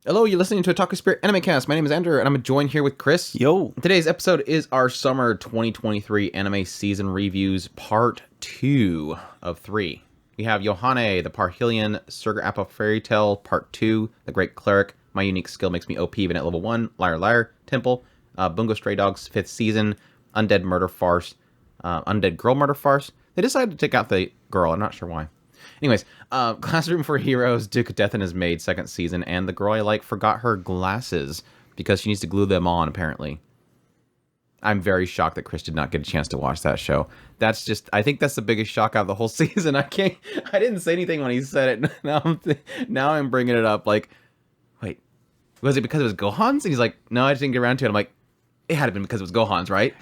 Hello, you're listening to a Talk Spirit Anime Cast. My name is Andrew, and I'm joined here with Chris. Yo. Today's episode is our summer 2023 anime season reviews, part 2 of 3. We have Yohane The Parhilion, Sugar Apple Fairy Tale, part 2, The Great Cleric, My Unique Skill Makes Me OP even at level 1, Liar Liar, Temple, Bungou Stray Dogs, 5th season, Undead Murder Farce, Undead Girl Murder Farce. They decided to take out the girl, I'm not sure why. Anyways, Classroom for Heroes, Duke of Death and His Maid, 2nd season, and the girl I like forgot her glasses because she needs to glue them on, apparently. I'm very shocked that Chris did not get a chance to watch that show. That's just, I think that's the biggest shock out of the whole season. I didn't say anything when he said it. Now I'm bringing it up, like, wait, was it because it was Gohan's? And he's like, no, I just didn't get around to it. I'm like, it had to been because it was Gohan's, right?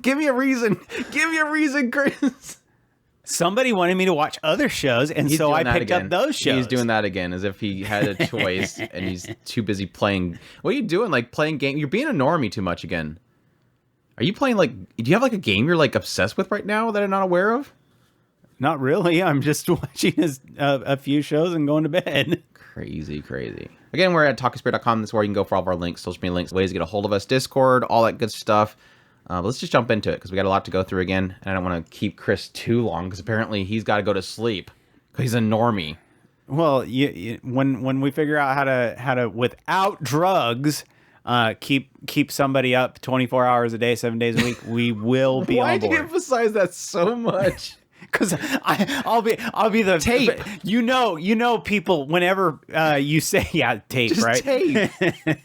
Give me a reason. Give me a reason, Chris. Somebody wanted me to watch other shows, and so I picked up those shows. He's doing that again, as if he had a choice, and he's too busy playing. What are you doing? Like, playing game? You're being a normie too much again. Are you playing, like, do you have, like, a game you're, like, obsessed with right now that I'm not aware of? Not really. I'm just watching a few shows and going to bed. Crazy. Again, we're at talkingspirit.com. That's where you can go for all of our links, social media links, ways to get a hold of us, Discord, all that good stuff. But let's just jump into it, because we got a lot to go through again, and I don't want to keep Chris too long, because apparently he's got to go to sleep, because he's a normie. Well, when we figure out how to without drugs keep somebody up 24 hours a day, 7 days a week, we will be on board. Why do you emphasize that so much? Because I'll be the tape. You know people whenever you say tape, just right? Tape.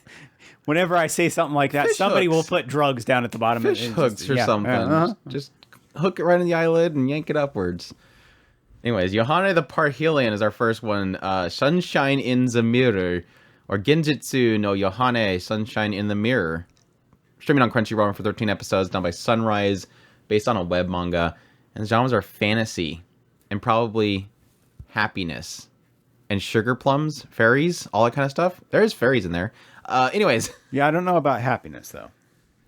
Whenever I say something like that, somebody will put drugs down at the bottom. Fish hooks or something. Just hook it right in the eyelid and yank it upwards. Anyways, Yohane The Parhilion is our first one. Sunshine in the Mirror, or Genjutsu no Yohane, Sunshine in the Mirror. Streaming on Crunchyroll for 13 episodes, done by Sunrise, based on a web manga. And the genres are fantasy, and probably happiness, and sugar plums, fairies, all that kind of stuff. There's fairies in there. Anyways. Yeah, I don't know about happiness, though.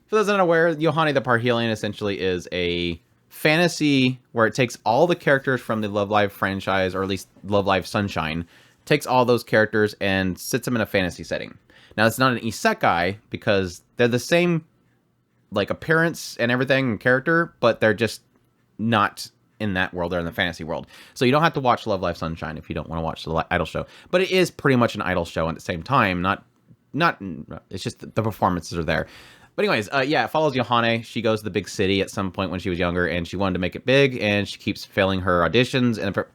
For those unaware, Yohane The Parhilion essentially is a fantasy where it takes all the characters from the Love Live franchise, or at least Love Live Sunshine, takes all those characters and sits them in a fantasy setting. Now, it's not an isekai, because they're the same, like, appearance and everything and character, but they're just not in that world. They're in the fantasy world. So you don't have to watch Love Live Sunshine if you don't want to watch the idol show. But it is pretty much an idol show at the same time, not it's just the performances are there. But anyways, it follows Yohane. She goes to the big city at some point when she was younger, and she wanted to make it big, and she keeps failing her auditions, and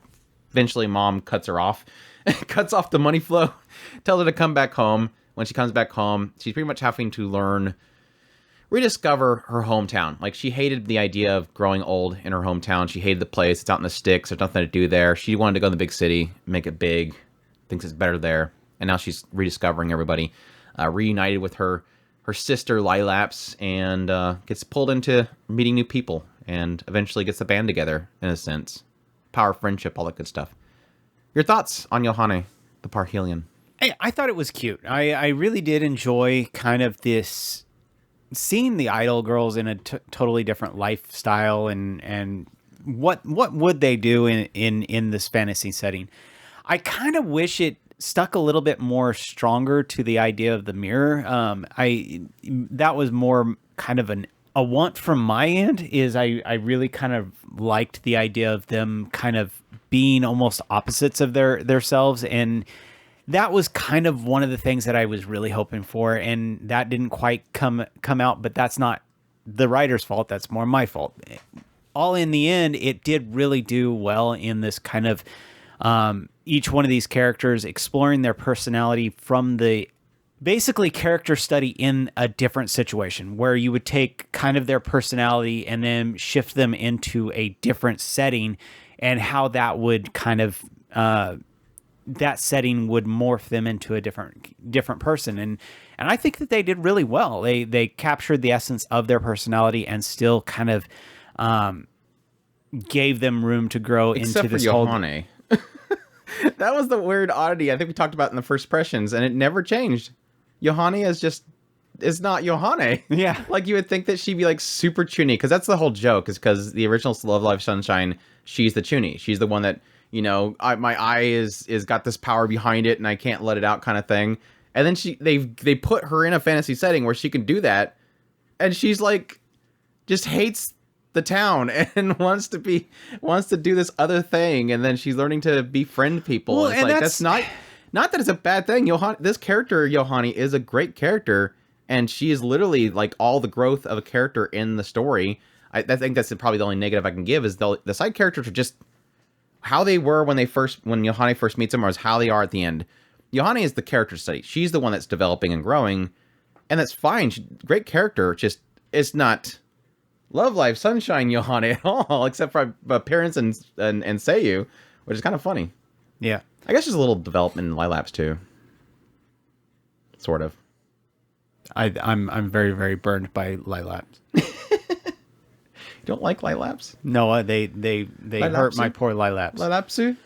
eventually mom cuts her off, cuts off the money flow, tells her to come back home. When she comes back home, she's pretty much having to rediscover her hometown. Like, she hated the idea of growing old in her hometown. She hated the place. It's out in the sticks. There's nothing to do there. She wanted to go to the big city, make it big, thinks it's better there. And now she's rediscovering everybody, reunited with her sister Lilaps, and gets pulled into meeting new people, and eventually gets the band together, in a sense. Power of friendship, all that good stuff. Your thoughts on Yohane The Parhilion? I thought it was cute. I really did enjoy kind of this, seeing the idol girls in a totally different lifestyle, and what would they do in this fantasy setting. I kind of wish it stuck a little bit more stronger to the idea of the mirror. That was more kind of a want from my end. Is I really kind of liked the idea of them kind of being almost opposites of their selves, and that was kind of one of the things that I was really hoping for, and that didn't quite come out. But that's not the writer's fault. That's more my fault. All in the end, it did really do well in this kind of each one of these characters exploring their personality from the basically character study in a different situation, where you would take kind of their personality and then shift them into a different setting, and how that would kind of that setting would morph them into a different person. And I think that they did really well. They captured the essence of their personality and still kind of gave them room to grow Except into this for whole Yohane. That was the weird oddity. I think we talked about in the first impressions, and it never changed. Yohane is not Yohane. Yeah. Like, you would think that she'd be like super chuny, because that's the whole joke, is because the original Love Live Sunshine, she's the chuny. She's the one that, my eye is got this power behind it and I can't let it out kind of thing. And then they put her in a fantasy setting where she can do that, and she's like, just hates the town and wants to do this other thing, and then she's learning to befriend people. Well, and it's and like that's not that it's a bad thing. This character Yohane is a great character, and she is literally like all the growth of a character in the story. I think that's probably the only negative I can give is the side characters are just how they were when Yohane first meets them, or is how they are at the end. Yohane is the character study. She's the one that's developing and growing, and that's fine. Great character. Just it's not Love Life Sunshine Yohane at all, except for appearance and Seiyu, which is kind of funny. Yeah. I guess there's a little development in Lilaps too. Sort of. I'm very, very burned by Lilaps. You don't like Lilaps? No, they hurt my poor Lilaps. Lilapsu?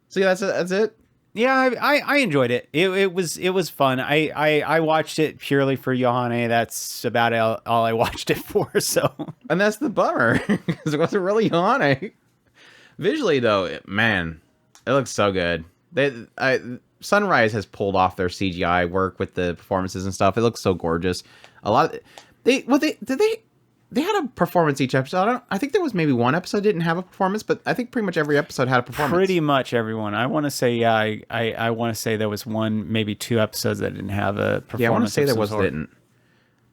So yeah, that's it. Yeah, I enjoyed it. It was fun. I watched it purely for Yohane. That's about all I watched it for. So, and that's the bummer because it wasn't really Yohane. Visually though, man, it looks so good. Sunrise has pulled off their CGI work with the performances and stuff. It looks so gorgeous. A lot of they had a performance each episode. I think there was maybe one episode didn't have a performance, but I think pretty much every episode had a performance. Pretty much everyone. I want to say, yeah, I want to say there was one, maybe two episodes that didn't have a performance. Yeah, I want to say didn't.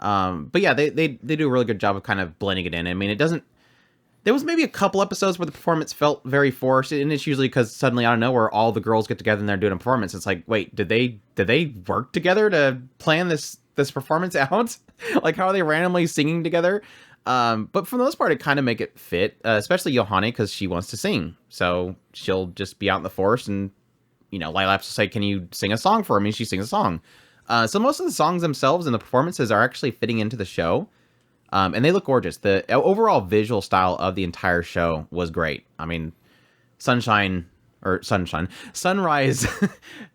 But yeah, they do a really good job of kind of blending it in. I mean, it doesn't. There was maybe a couple episodes where the performance felt very forced, and it's usually because suddenly out of nowhere all the girls get together and they're doing a performance. It's like, wait, did they work together to plan this performance out? Like, how are they randomly singing together? But for the most part, it kind of make it fit, especially Yohane, because she wants to sing. So she'll just be out in the forest and, Lilaps will say, can you sing a song for me? And she sings a song. So most of the songs themselves and the performances are actually fitting into the show. And they look gorgeous. The overall visual style of the entire show was great. I mean, Sunrise,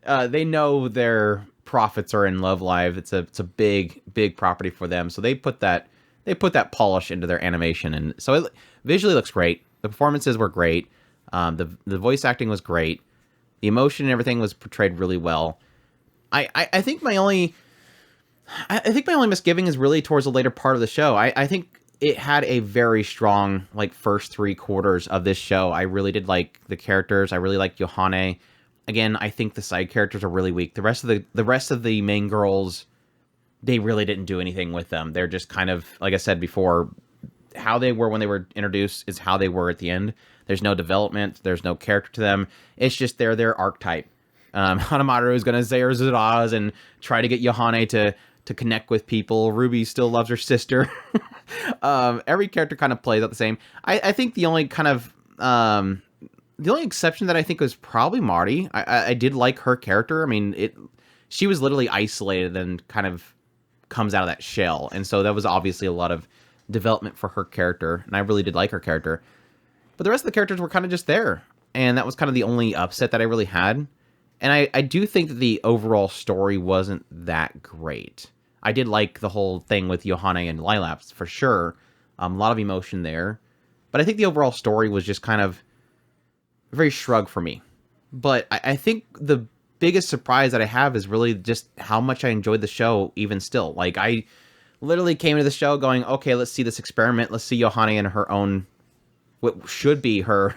they know their profits are in Love Live. It's a big, big property for them. So they put that polish into their animation. And so it visually looks great. The performances were great. The voice acting was great. The emotion and everything was portrayed really well. I think my only misgiving is really towards the later part of the show. I think it had a very strong first 3/4 of this show. I really did like the characters. I really liked Yohane. Again, I think the side characters are really weak. The rest of the main girls, they really didn't do anything with them. They're just kind of, like I said before, how they were when they were introduced is how they were at the end. There's no development. There's no character to them. It's just they're their archetype. Hanamaru is going to Zaire Zuraz and try to get Yohane to connect with people. Ruby still loves her sister. Every character kind of plays out the same. I think the only kind of the only exception that I think was probably Marty. I did like her character. I mean, she was literally isolated and kind of comes out of that shell, and so that was obviously a lot of development for her character, and I really did like her character. But the rest of the characters were kind of just there, and that was kind of the only upset that I really had. And I do think that the overall story wasn't that great. I did like the whole thing with Yohane and Lilaps, for sure. A lot of emotion there. But I think the overall story was just kind of very shrug for me. But I think the biggest surprise that I have is really just how much I enjoyed the show even still. I literally came to the show going, okay, let's see this experiment. Let's see Yohane in her own, what should be her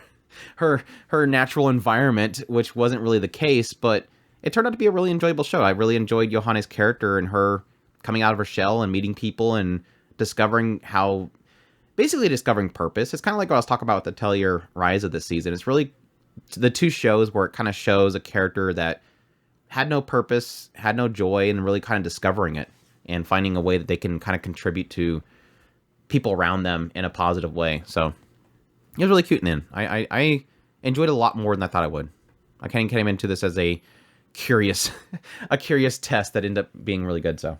natural environment, which wasn't really the case, but it turned out to be a really enjoyable show. I really enjoyed Yohane's character and her coming out of her shell and meeting people and discovering purpose. It's kind of like what I was talking about with the Tell Your Rise of this season. It's really the two shows where it kind of shows a character that had no purpose, had no joy, and really kind of discovering it and finding a way that they can kind of contribute to people around them in a positive way. So it was really cute. And I enjoyed it a lot more than I thought I would. I kind of came into this as a curious test that ended up being really good. So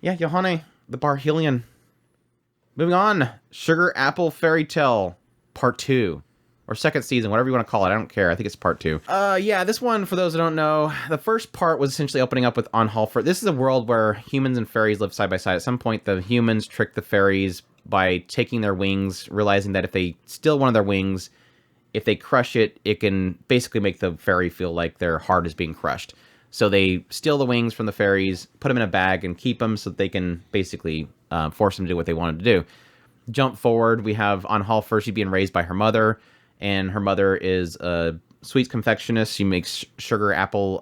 yeah, Yohane The Parhilion. Moving on, Sugar Apple Fairy Tale Part 2. Or second season, whatever you want to call it. I don't care. I think it's part 2. Yeah, this one, for those who don't know, the first part was essentially opening up with On Hall. This is a world where humans and fairies live side by side. At some point, the humans trick the fairies by taking their wings, realizing that if they steal one of their wings, if they crush it, it can basically make the fairy feel like their heart is being crushed. So they steal the wings from the fairies, put them in a bag, and keep them so that they can basically force them to do what they wanted to do. Jump forward, we have on Hallford, she's being raised by her mother, and her mother is a sweets confectionist. She makes sugar apple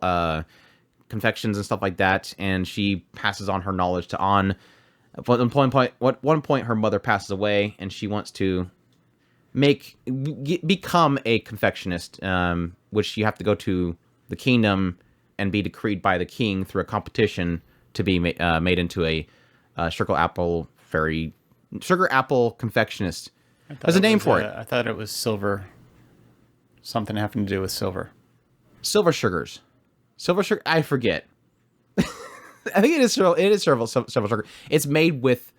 confections and stuff like that, and she passes on her knowledge to An. At one point, her mother passes away, and she wants to become a confectionist, which you have to go to the kingdom and be decreed by the king through a competition to be made into a sugar apple confectionist. There's a name for it. I thought it was silver. Something having to do with silver. Silver sugars. Silver sugar. I forget. I think it is silver sugar. It's made with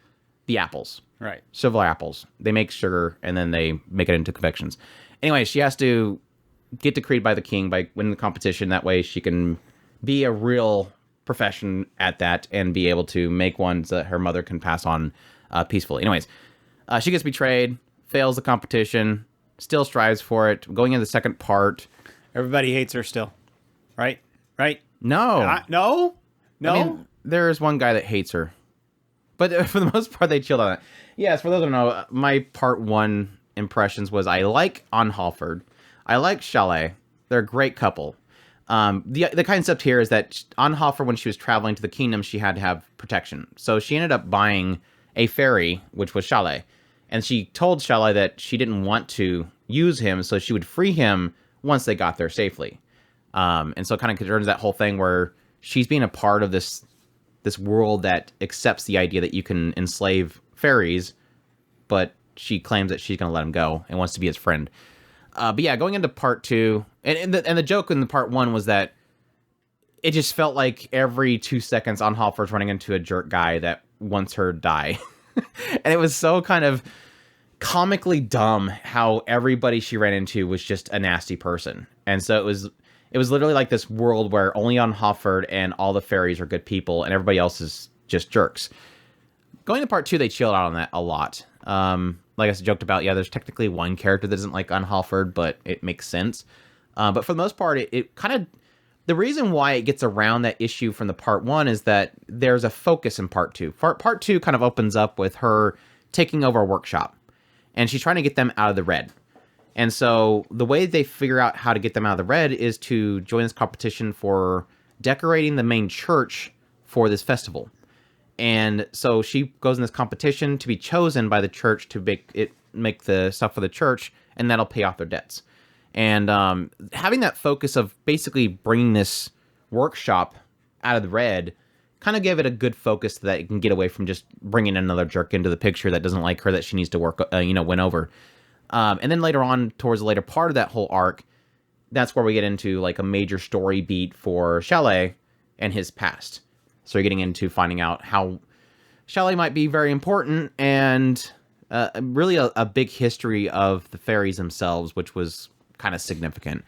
the apples. Right. Silver apples. They make sugar and then they make it into confections. Anyway, she has to get decreed by the king by winning the competition. That way she can be a real profession at that and be able to make ones that her mother can pass on peacefully. Anyways, she gets betrayed, fails the competition, still strives for it. Going into the second part. Everybody hates her still. Right? No. No? I mean, there's one guy that hates her. But for the most part, they chilled on it. Yes, for those who don't know, my part 1 impressions was I like An Hallford. I like Chalet. They're a great couple. The concept here is that An Hallford, when she was traveling to the kingdom, she had to have protection. So she ended up buying a fairy, which was Chalet. And she told Chalet that she didn't want to use him, so she would free him once they got there safely. And so it kind of concerns that whole thing where she's being a part of this world that accepts the idea that you can enslave fairies, but she claims that she's going to let him go and wants to be his friend. But yeah, going into part 2, and the joke in the part 1 was that it just felt like every 2 seconds An Hallford's running into a jerk guy that wants her to die. And it was so kind of comically dumb how everybody she ran into was just a nasty person. And so it was literally like this world where only An Hallford and all the fairies are good people and everybody else is just jerks. Going to part 2, they chilled out on that a lot. Like I joked about, yeah, there's technically one character that isn't like An Hallford, but it makes sense. But for the most part, it kind of... The reason why it gets around that issue from the part 1 is that there's a focus in part 2. Part 2 kind of opens up with her taking over a workshop, and she's trying to get them out of the red. And so the way they figure out how to get them out of the red is to join this competition for decorating the main church for this festival. And so she goes in this competition to be chosen by the church to make the stuff for the church, and that'll pay off their debts. And having that focus of basically bringing this workshop out of the red kind of gave it a good focus so that it can get away from just bringing another jerk into the picture that doesn't like her, that she needs to win over. And then later on, towards the later part of that whole arc, that's where we get into like a major story beat for Chalet and his past. So you're getting into finding out how Chalet might be very important and really a big history of the fairies themselves, which was kind of significant.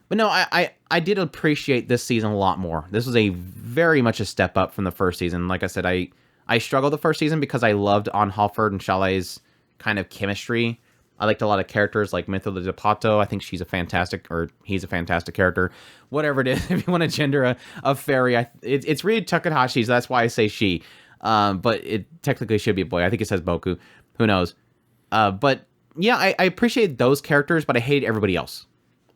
But no, I did appreciate this season a lot more. This was a very much a step up from the first season. Like I said, I struggled the first season because I loved An Hallford and Chalet's kind of chemistry. I liked a lot of characters like Mitho de Pato. I think he's a fantastic character. Whatever it is, if you want to gender a fairy, it's really Takahashi's. That's why I say she. But it technically should be a boy. I think it says Boku. Who knows? But yeah, I appreciate those characters, but I hate everybody else.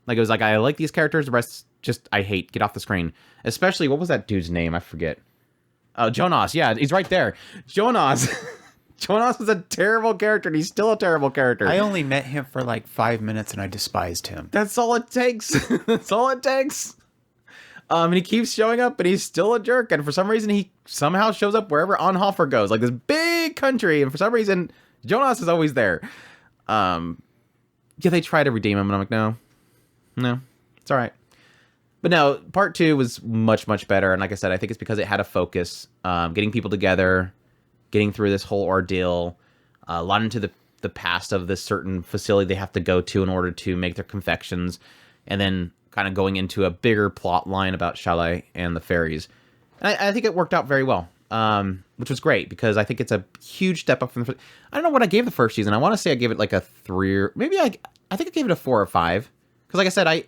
Like, it was like, I like these characters, the rest just, I hate. Get off the screen. Especially, what was that dude's name? I forget. Jonas. Yeah, he's right there. Jonas. Jonas was a terrible character, and he's still a terrible character. I only met him for like 5 minutes, and I despised him. That's all it takes. That's all it takes. And he keeps showing up, but he's still a jerk. And for some reason, he somehow shows up wherever An Hallford goes. Like this big country, and for some reason, Jonas is always there. Yeah, they try to redeem him, and I'm like, no, it's all right. But no, part 2 was much, much better. And like I said, I think it's because it had a focus, getting people together, getting through this whole ordeal, a lot into the past of this certain facility they have to go to in order to make their confections, and then kind of going into a bigger plot line about Chalet and the fairies. And I think it worked out very well, which was great, because I think it's a huge step up from the... I don't know what I gave the first season. I want to say I gave it like a 3, or maybe I think I gave it a 4 or 5. Because like I said, I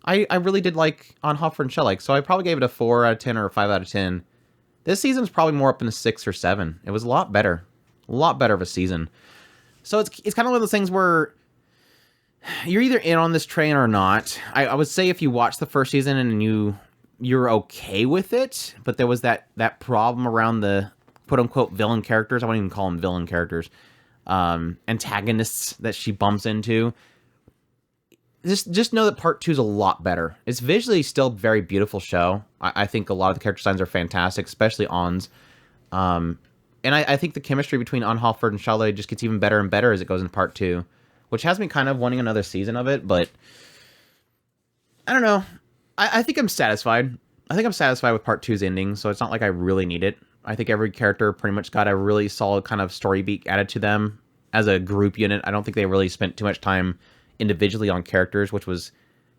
I really did like On Hoffer and Shelly, so I probably gave it a 4 out of 10 or a 5 out of 10. This season's probably more up in a 6 or 7. It was a lot better of a season. So it's kind of one of those things where you're either in on this train or not. I would say if you watch the first season and you're okay with it, but there was that problem around the quote-unquote villain characters. I won't even call them villain characters. Antagonists that she bumps into. Just know that part 2 is a lot better. It's visually still a very beautiful show. I think a lot of the character designs are fantastic, especially On's. And I think the chemistry between An Halford and Chalet just gets even better and better as it goes into part 2, which has me kind of wanting another season of it, but I don't know. I think I'm satisfied. I think I'm satisfied with part 2's ending, so it's not like I really need it. I think every character pretty much got a really solid kind of story beat added to them as a group unit. I don't think they really spent too much time individually on characters, which was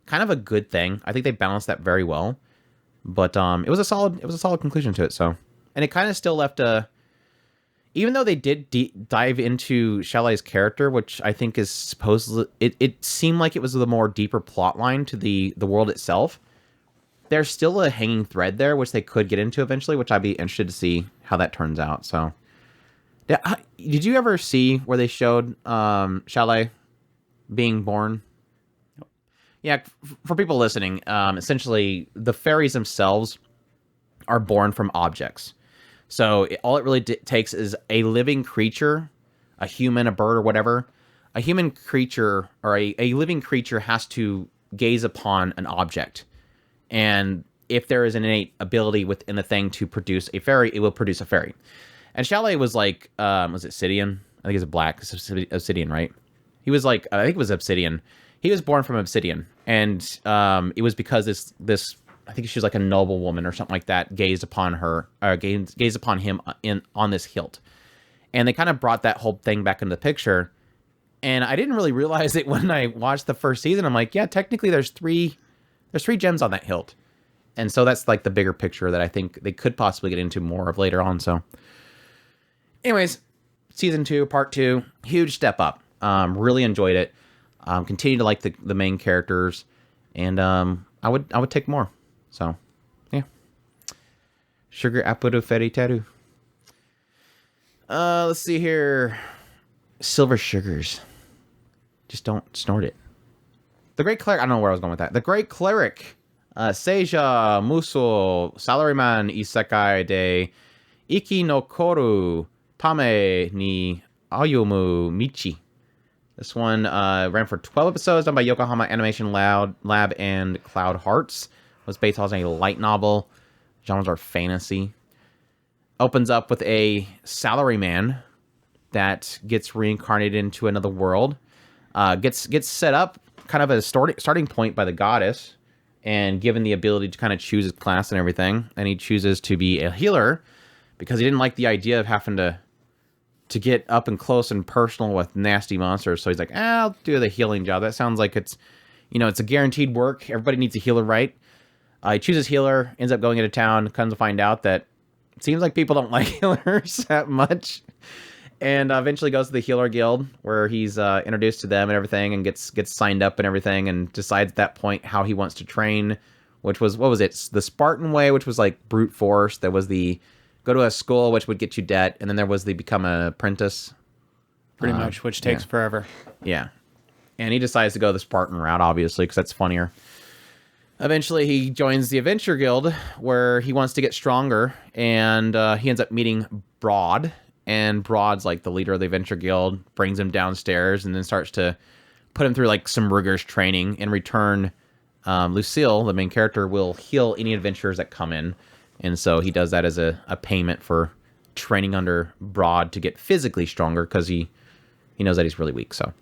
kind of a good thing. I think they balanced that very well. But it was a solid conclusion to it. So, and it kind of still left even though they did dive into Chalet's character, which I think is supposedly it seemed like it was the more deeper plot line to the world itself. There's still a hanging thread there, which they could get into eventually, which I'd be interested to see how that turns out. So, did you ever see where they showed Chalet being born? Yeah, for people listening, essentially the fairies themselves are born from objects. So all it really takes is a living creature, a human, a bird, or whatever. A human creature or a living creature has to gaze upon an object. And if there is an innate ability within the thing to produce a fairy, it will produce a fairy. And Chalet was like, was it Obsidian? I think it's black. It's Obsidian, right? He was like, I think it was Obsidian. He was born from Obsidian. And it was because this I think she was like a noble woman or something like that, gazed upon him on this hilt. And they kind of brought that whole thing back into the picture. And I didn't really realize it when I watched the first season. I'm like, yeah, technically there's three gems on that hilt. And so that's like the bigger picture that I think they could possibly get into more of later on. So anyways, season 2, part 2, huge step up. Really enjoyed it. Continue to like the main characters. And I would take more. So, yeah. Sugar Apuro Feri Teru. Let's see here. Silver Sugars. Just don't snort it. The Great Cleric. I don't know where I was going with that. The Great Cleric. Seija Muso Salaryman Isekai de Iki no Koru Tame ni Ayumu Michi. This one ran for 12 episodes, done by Yokohama Animation Lab and Cloud Hearts. Was based on a light novel. Genres are fantasy. Opens up with a salaryman that gets reincarnated into another world. Gets set up kind of as a starting point by the goddess and given the ability to kind of choose his class and everything. And he chooses to be a healer because he didn't like the idea of having to get up and close and personal with nasty monsters. So he's like, I'll do the healing job. That sounds like it's a guaranteed work. Everybody needs a healer, right? He chooses healer, ends up going into town, comes to find out that it seems like people don't like healers that much. And eventually goes to the healer guild where he's introduced to them and everything and gets signed up and everything and decides at that point how he wants to train, which was, what was it? The Spartan way, which was like brute force. There was the go to a school, which would get you debt. And then there was the become an apprentice. Pretty much, which takes forever. Yeah. And he decides to go the Spartan route, obviously, because that's funnier. Eventually, he joins the Adventure Guild, where he wants to get stronger, and he ends up meeting Broad, and Broad's like the leader of the Adventure Guild, brings him downstairs, and then starts to put him through like some rigorous training. In return, Lucille, the main character, will heal any adventurers that come in, and so he does that as a payment for training under Broad to get physically stronger, because he knows that he's really weak, so...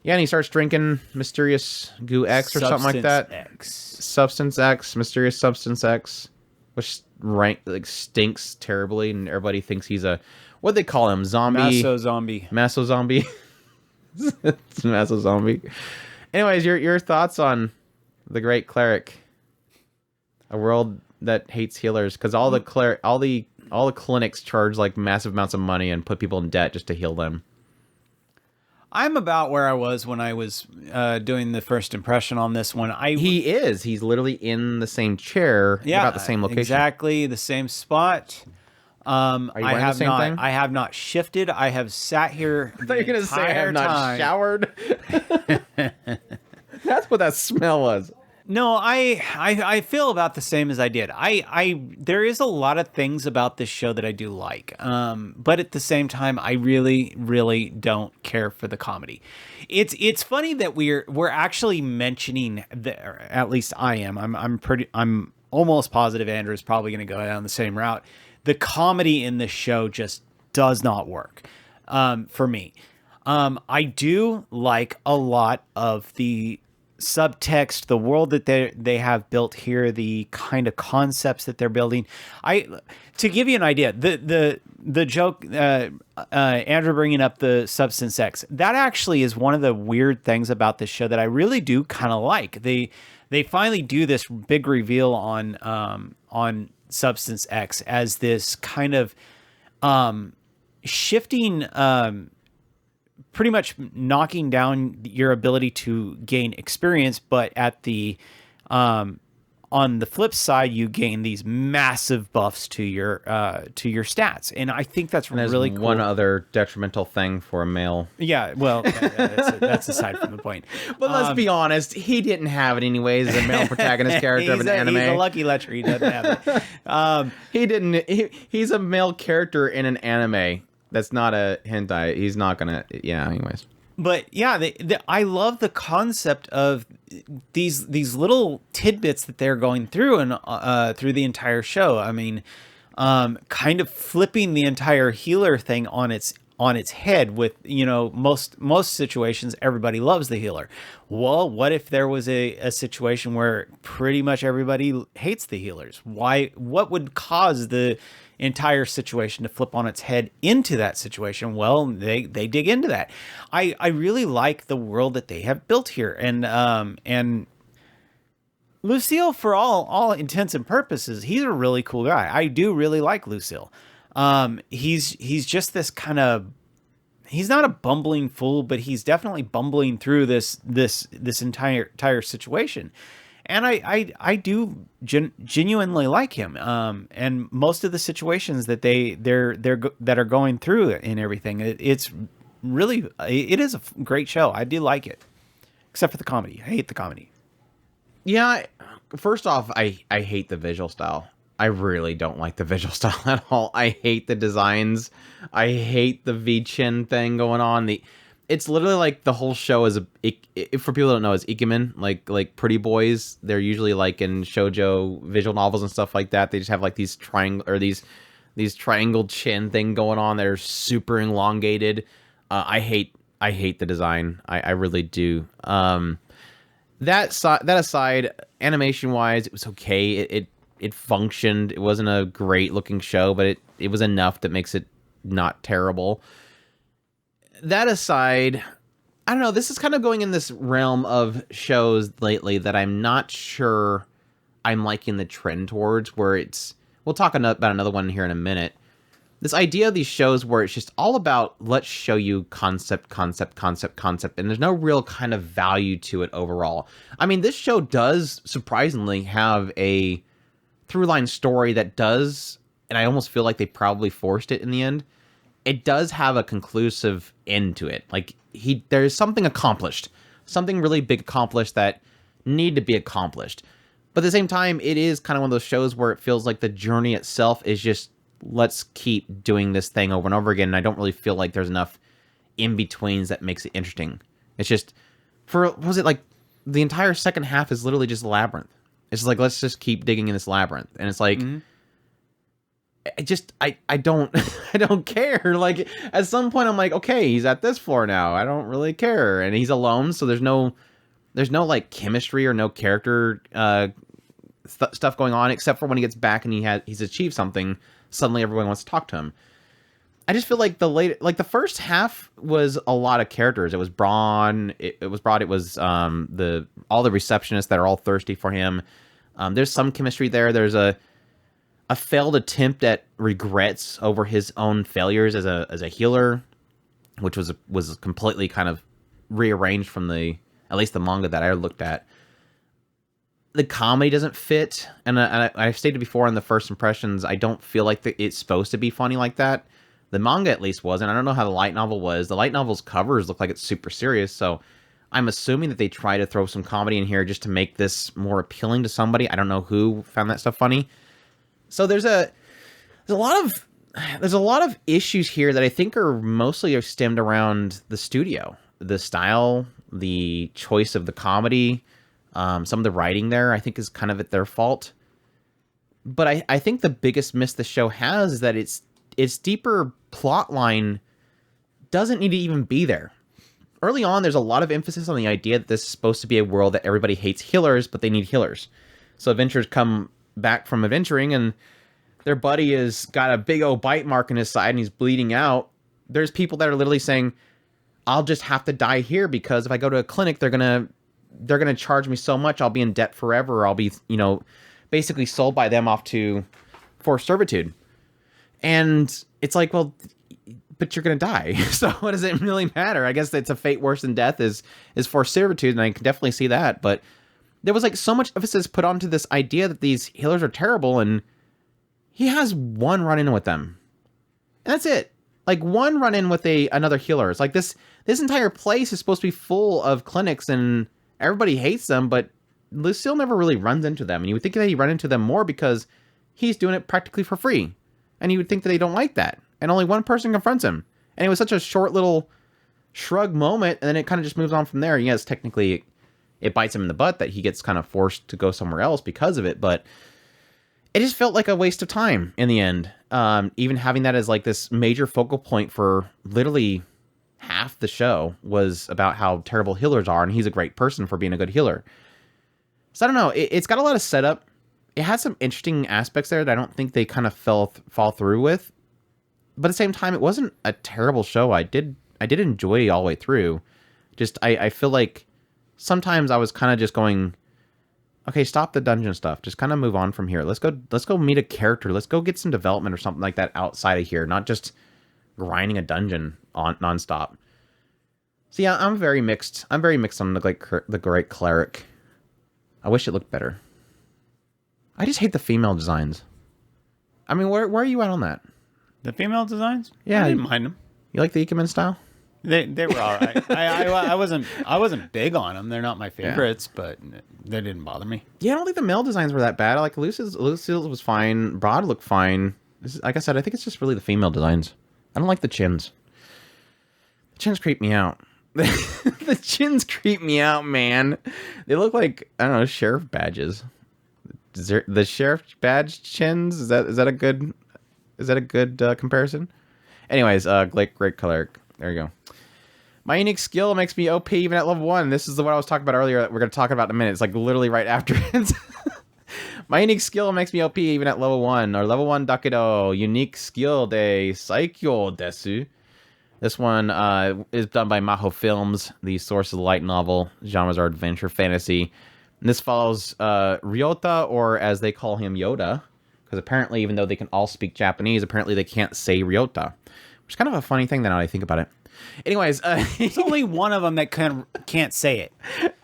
Yeah, and he starts drinking Mysterious Goo X or something like that. Substance X, Mysterious Substance X, which stinks terribly, and everybody thinks he's a, what they call him, zombie? Masso zombie. Masso zombie. It's Masso zombie. Anyways, your thoughts on the Great Cleric, a world that hates healers, because all the clinics charge like massive amounts of money and put people in debt just to heal them. I'm about where I was when I was doing the first impression on this one. He's literally in the same chair, about the same location. Exactly the same spot. Are you wearing the same thing? I have not shifted. I have sat here. I thought you were going to say I have not showered. That's what that smell was. No, I feel about the same as I did. There is a lot of things about this show that I do like, but at the same time, I really, really don't care for the comedy. It's funny that we're actually mentioning or at least I am. I'm almost positive Andrew is probably going to go down the same route. The comedy in this show just does not work for me. I do like a lot of the subtext, the world that they have built here, the kind of concepts that they're building. To give you an idea, the joke, Andrew bringing up the substance X, that actually is one of the weird things about this show that I really do kind of like. They finally do this big reveal on substance X as this kind of shifting, pretty much knocking down your ability to gain experience, but at the on the flip side, you gain these massive buffs to your stats, and I think that's really cool. One other detrimental thing for a male. Yeah, well, that's aside from the point. But let's be honest, he didn't have it anyways as a male protagonist character of an anime. He's a lucky lecher. He doesn't have it. He didn't. He's a male character in an anime. That's not a hentai. He's not gonna. Yeah. Anyways. But yeah, I love the concept of these little tidbits that they're going through and through the entire show. I mean, kind of flipping the entire healer thing on its head. With most situations, everybody loves the healer. Well, what if there was a situation where pretty much everybody hates the healers? What would cause the entire situation to flip on its head into that situation? Well, they dig into that. I really like the world that they have built here, and Lucille, for all intents and purposes, he's a really cool guy. I do really like Lucille. He's just this kind of, he's not a bumbling fool, but he's definitely bumbling through this entire situation. And I do genuinely like him. And most of the situations that that are going through and everything, it is a great show. I do like it, except for the comedy. I hate the comedy. Yeah. First off, I hate the visual style. I really don't like the visual style at all. I hate the designs. I hate the V-chin thing going on. It's literally like the whole show is for people who don't know, is ikemen, like pretty boys. They're usually like in shoujo visual novels and stuff like that. They just have like these triangled chin thing going on. They're super elongated. I hate the design. I really do. That aside, animation wise, it was okay. It functioned. It wasn't a great looking show, but it was enough that makes it not terrible. That aside, I don't know, this is kind of going in this realm of shows lately that I'm not sure I'm liking the trend towards, where we'll talk about another one here in a minute. This idea of these shows where it's just all about, let's show you concept, and there's no real kind of value to it overall. I mean, this show does surprisingly have a through-line story that does, and I almost feel like they probably forced it in the end. It does have a conclusive end to it. Like, there's something accomplished. Something really big accomplished that need to be accomplished. But at the same time, it is kind of one of those shows where it feels like the journey itself is just, let's keep doing this thing over and over again. And I don't really feel like there's enough in-betweens that makes it interesting. It's just, the entire second half is literally just labyrinth. It's just like, let's just keep digging in this labyrinth. And it's like... Mm-hmm. I don't I don't care. Like, at some point I'm like, okay, he's at this floor now. I don't really care. And he's alone, so there's no like chemistry or no character stuff going on, except for when he gets back and he's achieved something, suddenly everyone wants to talk to him. I just feel like the first half was a lot of characters. It was Braun, it was all the receptionists that are all thirsty for him. There's some chemistry there. There's a failed attempt at regrets over his own failures as a healer, which was completely kind of rearranged from at least the manga that I looked at. The comedy doesn't fit, and I've stated before in the first impressions, I don't feel like it's supposed to be funny like that. The manga at least wasn't. I don't know how the light novel was. The light novel's covers look like it's super serious, so I'm assuming that they try to throw some comedy in here just to make this more appealing to somebody. I don't know who found that stuff funny. So there's a lot of issues here that I think are mostly stemmed around the studio, the style, the choice of the comedy. Some of the writing there, I think, is kind of at their fault. But I think the biggest miss the show has is that its deeper plot line doesn't need to even be there. Early on, there's a lot of emphasis on the idea that this is supposed to be a world that everybody hates healers, but they need healers. So adventurers come back from adventuring, and their buddy has got a big old bite mark in his side, and he's bleeding out. There's people that are literally saying, I'll just have to die here, because if I go to a clinic, they're gonna charge me so much, I'll be in debt forever, or I'll be, basically sold by them off to forced servitude. And it's like, well, but you're gonna die. So what does it really matter? I guess it's a fate worse than death is forced servitude, and I can definitely see that. But there was like so much emphasis put onto this idea that these healers are terrible, and he has one run-in with them. And that's it. Like one run-in with another healer. It's like this entire place is supposed to be full of clinics, and everybody hates them, but Lucille never really runs into them. And you would think that he'd run into them more because he's doing it practically for free. And you would think that they don't like that. And only one person confronts him. And it was such a short little shrug moment, and then it kind of just moves on from there. Yes, technically it bites him in the butt that he gets kind of forced to go somewhere else because of it, but it just felt like a waste of time in the end. Even having that as like this major focal point for literally half the show was about how terrible healers are, and he's a great person for being a good healer. So I don't know. It's got a lot of setup. It has some interesting aspects there that I don't think they kind of fall through with. But at the same time, it wasn't a terrible show. I did enjoy it all the way through. Just I feel like sometimes I was kind of just going, okay, stop the dungeon stuff. Just kind of move on from here. Let's go meet a character. Let's go get some development or something like that outside of here, not just grinding a dungeon on nonstop. So yeah, I'm very mixed. I'm very mixed on the Great Cleric. I wish it looked better. I just hate the female designs. I mean, where are you at on that? The female designs? Yeah, I didn't mind them. You like the Ikemen style? They were all right. I wasn't big on them. They're not my favorites, but they didn't bother me. Yeah, I don't think the male designs were that bad. Like Lucille's was fine. Broad looked fine. Like I said, I think it's just really the female designs. I don't like the chins. The chins creep me out. The chins creep me out, man. They look like, I don't know, sheriff badges. The sheriff badge chins? Is that a good comparison? Anyways, Great Cleric. There you go. My unique skill makes me OP even at level 1. This is what I was talking about earlier that we're going to talk about in a minute. It's like literally right after it. My unique skill makes me OP even at level 1. Or level 1 dakedo. Unique skill de saikyo desu. This one is done by Maho Films, the source of the light novel. Genres are adventure fantasy. And this follows Ryota, or as they call him, Yoda. Because apparently, even though they can all speak Japanese, apparently they can't say Ryota. Which is kind of a funny thing now that I think about it. Anyways, there's only one of them that can't say it.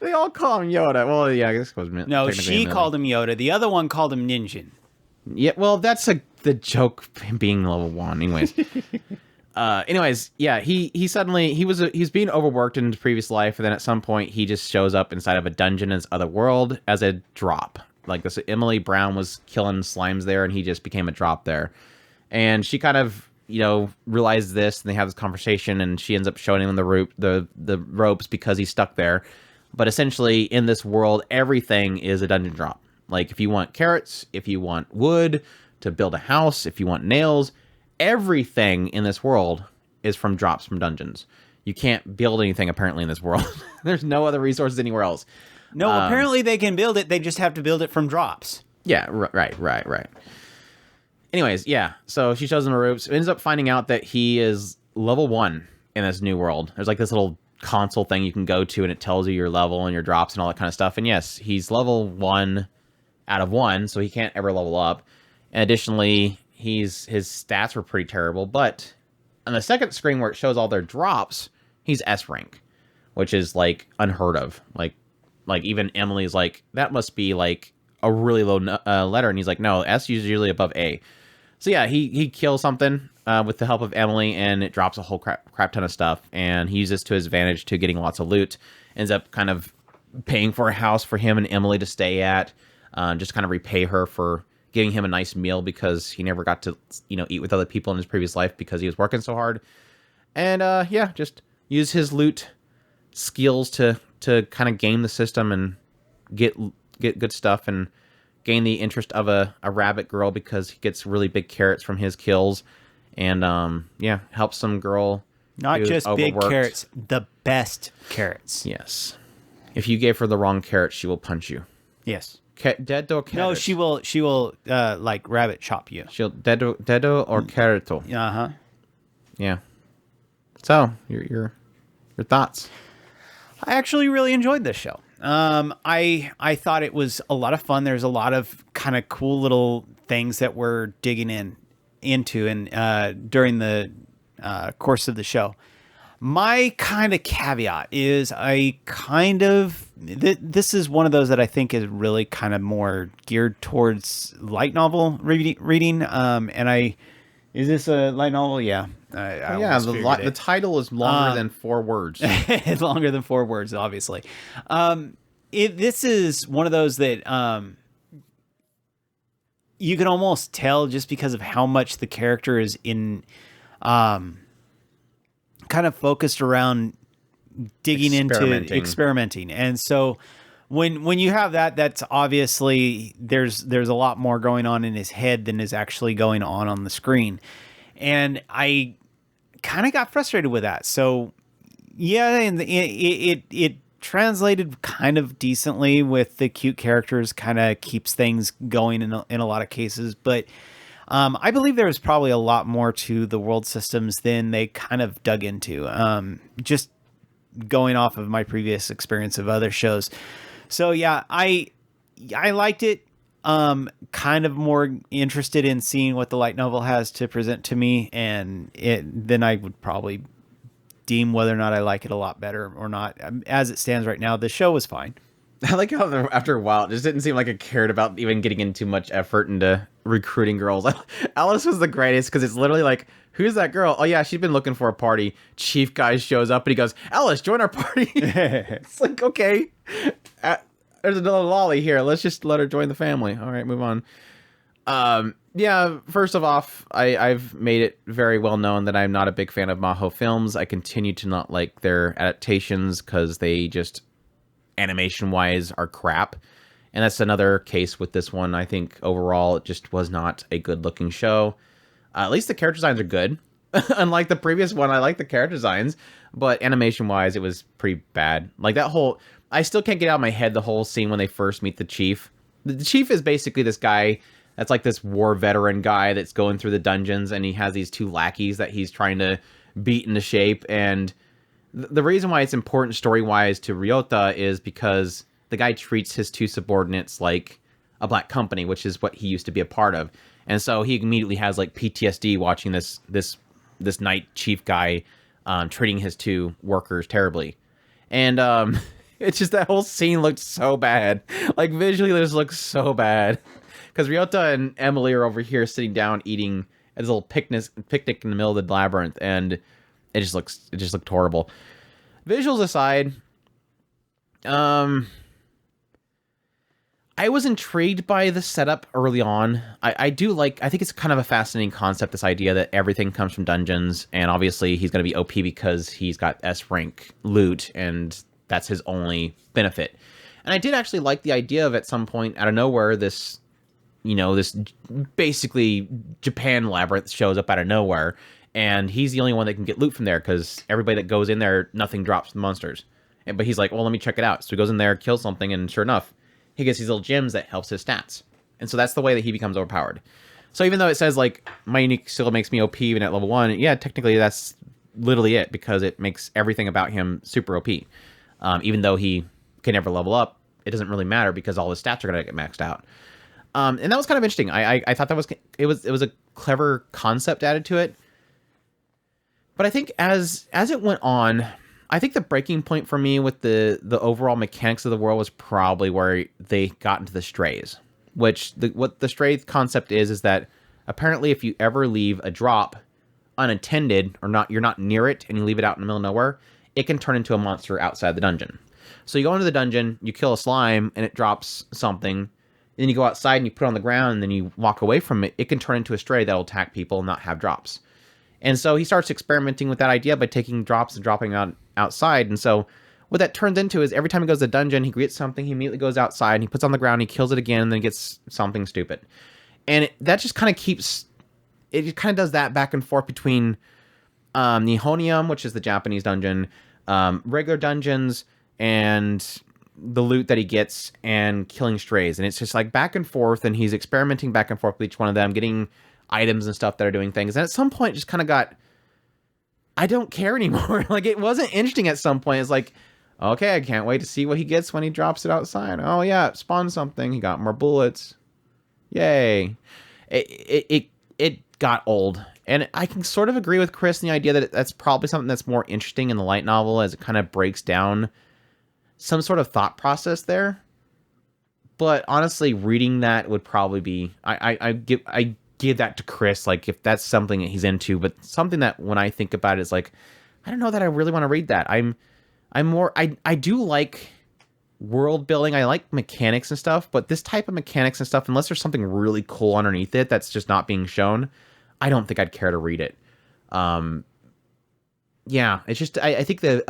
They all call him Yoda. Well, yeah, I guess it was no, she called him Yoda. The other one called him Ninjin. Yeah, well, that's the joke, him being level 1. Anyways, yeah, he's being overworked in his previous life, and then at some point he just shows up inside of a dungeon in this other world as a drop. Like this, Emily Brown was killing slimes there, and he just became a drop there. And she kind of, realized this, and they have this conversation, and she ends up showing him the ropes because he's stuck there. But essentially, in this world, everything is a dungeon drop. Like, if you want carrots, if you want wood to build a house, if you want nails, everything in this world is from drops from dungeons. You can't build anything, apparently, in this world. There's no other resources anywhere else. No, apparently they can build it. They just have to build it from drops. Yeah, right. Anyways, yeah. So she shows him the ropes. Ends up finding out that he is level 1 in this new world. There's like this little console thing you can go to, and it tells you your level and your drops and all that kind of stuff. And yes, he's level 1 out of 1, so he can't ever level up. And additionally, his stats were pretty terrible. But on the second screen where it shows all their drops, he's S rank, which is like unheard of. Like even Emily's like, that must be like a really low letter, and he's like, no, S is usually above A. So yeah, he kills something with the help of Emily, and it drops a whole crap ton of stuff, and he uses to his advantage to getting lots of loot. Ends up kind of paying for a house for him and Emily to stay at, just kind of repay her for giving him a nice meal because he never got to, eat with other people in his previous life because he was working so hard. And yeah, just use his loot skills to kind of game the system and get good stuff, and gain the interest of a rabbit girl because he gets really big carrots from his kills. And yeah, helps some girl. Not just big carrots, the best carrots. Yes. If you gave her the wrong carrot, she will punch you. Yes. Dedo carrot. No, she will like rabbit chop you. She'll dedo or carroto. Uh-huh. Yeah. So, your thoughts? I actually really enjoyed this show. I thought it was a lot of fun. There's a lot of kind of cool little things that we're digging into and during the course of the show. My kind of caveat is this is one of those that I think is really kind of more geared towards light novel reading. Is this a light novel? Yeah. Yeah, the title is longer than 4 words. It's longer than 4 words, obviously. This is one of those that you can almost tell just because of how much the character is in kind of focused around digging into experimenting. And so when you have that's obviously there's a lot more going on in his head than is actually going on the screen. And I kind of got frustrated with that. So yeah, and it translated kind of decently with the cute characters, kind of keeps things going in a lot of cases. But I believe there was probably a lot more to the world systems than they kind of dug into, just going off of my previous experience of other shows. So yeah, I liked it. Kind of more interested in seeing what the light novel has to present to me, and then I would probably deem whether or not I like it a lot better or not. As it stands right now, the show was fine. I like how after a while, it just didn't seem like it cared about even getting in too much effort into recruiting girls. Alice was the greatest because it's literally like, who's that girl? Oh yeah, she's been looking for a party. Chief guy shows up and he goes, Alice, join our party. It's like, okay, there's another lolly here. Let's just let her join the family. All right, move on. Yeah, first of all, I've made it very well known that I'm not a big fan of Maho films. I continue to not like their adaptations because they just, animation-wise, are crap. And that's another case with this one. I think overall it just was not a good-looking show. At least the character designs are good. Unlike the previous one, I like the character designs, but animation-wise, it was pretty bad. Like that whole... I still can't get out of my head the whole scene when they first meet the chief. The chief is basically this guy that's like this war veteran guy that's going through the dungeons, and he has these 2 lackeys that he's trying to beat into shape. And the reason why it's important story-wise to Ryota is because the guy treats his 2 subordinates like a black company, which is what he used to be a part of. And so he immediately has like PTSD watching this night chief guy treating his 2 workers terribly. And it's just that whole scene looked so bad. Like visually, this looks so bad. Because Ryota and Emily are over here sitting down eating at this little picnic in the middle of the labyrinth, and it just looked horrible. Visuals aside, I was intrigued by the setup early on. I think it's kind of a fascinating concept, this idea that everything comes from dungeons, and obviously he's going to be OP because he's got S rank loot, and that's his only benefit. And I did actually like the idea of, at some point out of nowhere, this basically Japan labyrinth shows up out of nowhere, and he's the only one that can get loot from there because everybody that goes in there, nothing drops from monsters. But he's like, well, let me check it out. So he goes in there, kills something, and sure enough, he gets these little gems that helps his stats. And so that's the way that he becomes overpowered. So even though it says, like, my unique still makes me OP even at level 1, yeah, technically that's literally it, because it makes everything about him super OP. Even though he can never level up, it doesn't really matter because all his stats are going to get maxed out. And that was kind of interesting. I thought it was a clever concept added to it. But I think as it went on, I think the breaking point for me with the overall mechanics of the world was probably where they got into the strays, which what the stray concept is that apparently if you ever leave a drop unattended or not, you're not near it and you leave it out in the middle of nowhere, it can turn into a monster outside the dungeon. So you go into the dungeon, you kill a slime and it drops something. Then you go outside and you put it on the ground and then you walk away from it. It can turn into a stray that'll attack people and not have drops. And so he starts experimenting with that idea by taking drops and dropping out outside. And so what that turns into is every time he goes to the dungeon, he gets something, he immediately goes outside and he puts it on the ground, he kills it again, and then gets something stupid. And that just kind of keeps, it just kind of does that back and forth between the Honium, which is the Japanese dungeon, regular dungeons, and the loot that he gets, and killing strays. And it's just like back and forth, and he's experimenting back and forth with each one of them, getting items and stuff that are doing things. And at some point, it just kind of got, I don't care anymore. Like, it wasn't interesting at some point. It's like, okay, I can't wait to see what he gets when he drops it outside. Oh, yeah, it spawned something. He got more bullets. Yay. It got old. And I can sort of agree with Chris in the idea that that's probably something that's more interesting in the light novel, as it kind of breaks down some sort of thought process there. But honestly, reading that would probably be, I give that to Chris, like, if that's something that he's into. But something that when I think about it is like, I don't know that I really want to read that. I'm more, I do like world building, I like mechanics and stuff, but this type of mechanics and stuff, unless there's something really cool underneath it that's just not being shown, I don't think I'd care to read it. Yeah, it's just, I think the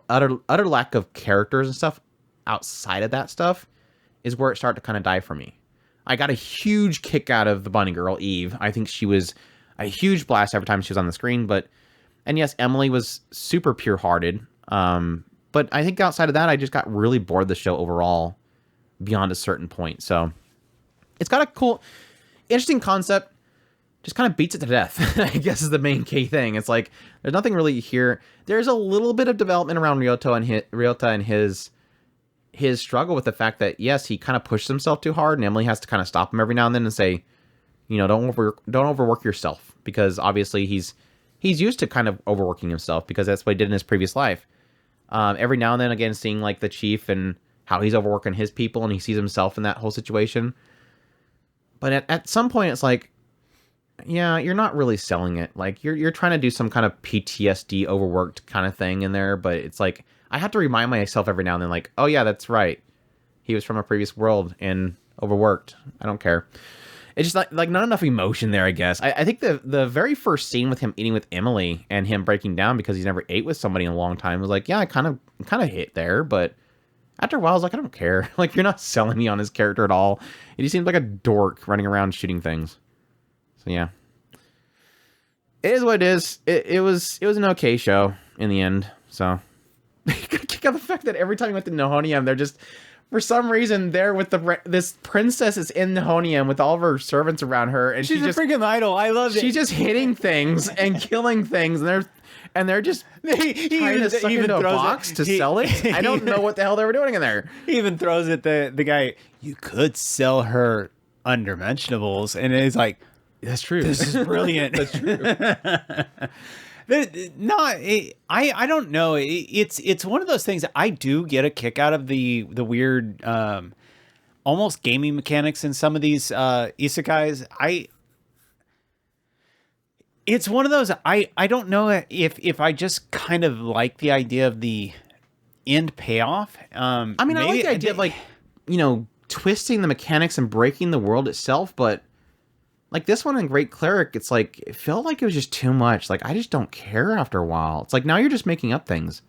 utter lack of characters and stuff outside of that stuff is where it started to kind of die for me. I got a huge kick out of the bunny girl, Eve. I think she was a huge blast every time she was on the screen. And yes, Emily was super pure-hearted. But I think outside of that, I just got really bored of the show overall beyond a certain point. So it's got a cool, interesting concept. Just kind of beats it to death, I guess, is the main key thing. It's like, there's nothing really here. There's a little bit of development around Ryota and his struggle with the fact that, yes, he kind of pushed himself too hard, and Emily has to kind of stop him every now and then and say, you know, don't overwork yourself, because obviously he's used to kind of overworking himself, because that's what he did in his previous life. Every now and then, again, seeing like the chief and how he's overworking his people, and he sees himself in that whole situation. But at some point, it's like, yeah, you're not really selling it. Like, you're trying to do some kind of PTSD overworked kind of thing in there, but it's like, I have to remind myself every now and then, like, oh yeah, that's right. He was from a previous world and overworked. I don't care. It's just like not enough emotion there, I guess. I think the very first scene with him eating with Emily and him breaking down because he's never ate with somebody in a long time was like, yeah, I kind of hit there, but after a while I was like, I don't care. Like, you're not selling me on his character at all. He just seems like a dork running around shooting things. So yeah. It is what it is. It was an okay show in the end, so kick out the fact that every time you went to Nihonium, they're just, for some reason, there with this princess is in Nihonium with all of her servants around her, and she's a freaking idol. I love it. She's just hitting things and killing things, and they're just trying to suck into a box to sell it. I don't know what the hell they were doing in there. He even throws at the guy, you could sell her undimensionables, and it's like, that's true. This is brilliant. That's true. I don't know. It's one of those things that I do get a kick out of the weird, almost gaming mechanics in some of these isekais. It's one of those, I don't know if I just kind of like the idea of the end payoff. I mean, I like the idea of, like, you know, twisting the mechanics and breaking the world itself, but like this one in Great Cleric, it's like, it felt like it was just too much. Like, I just don't care after a while. It's like, now you're just making up things.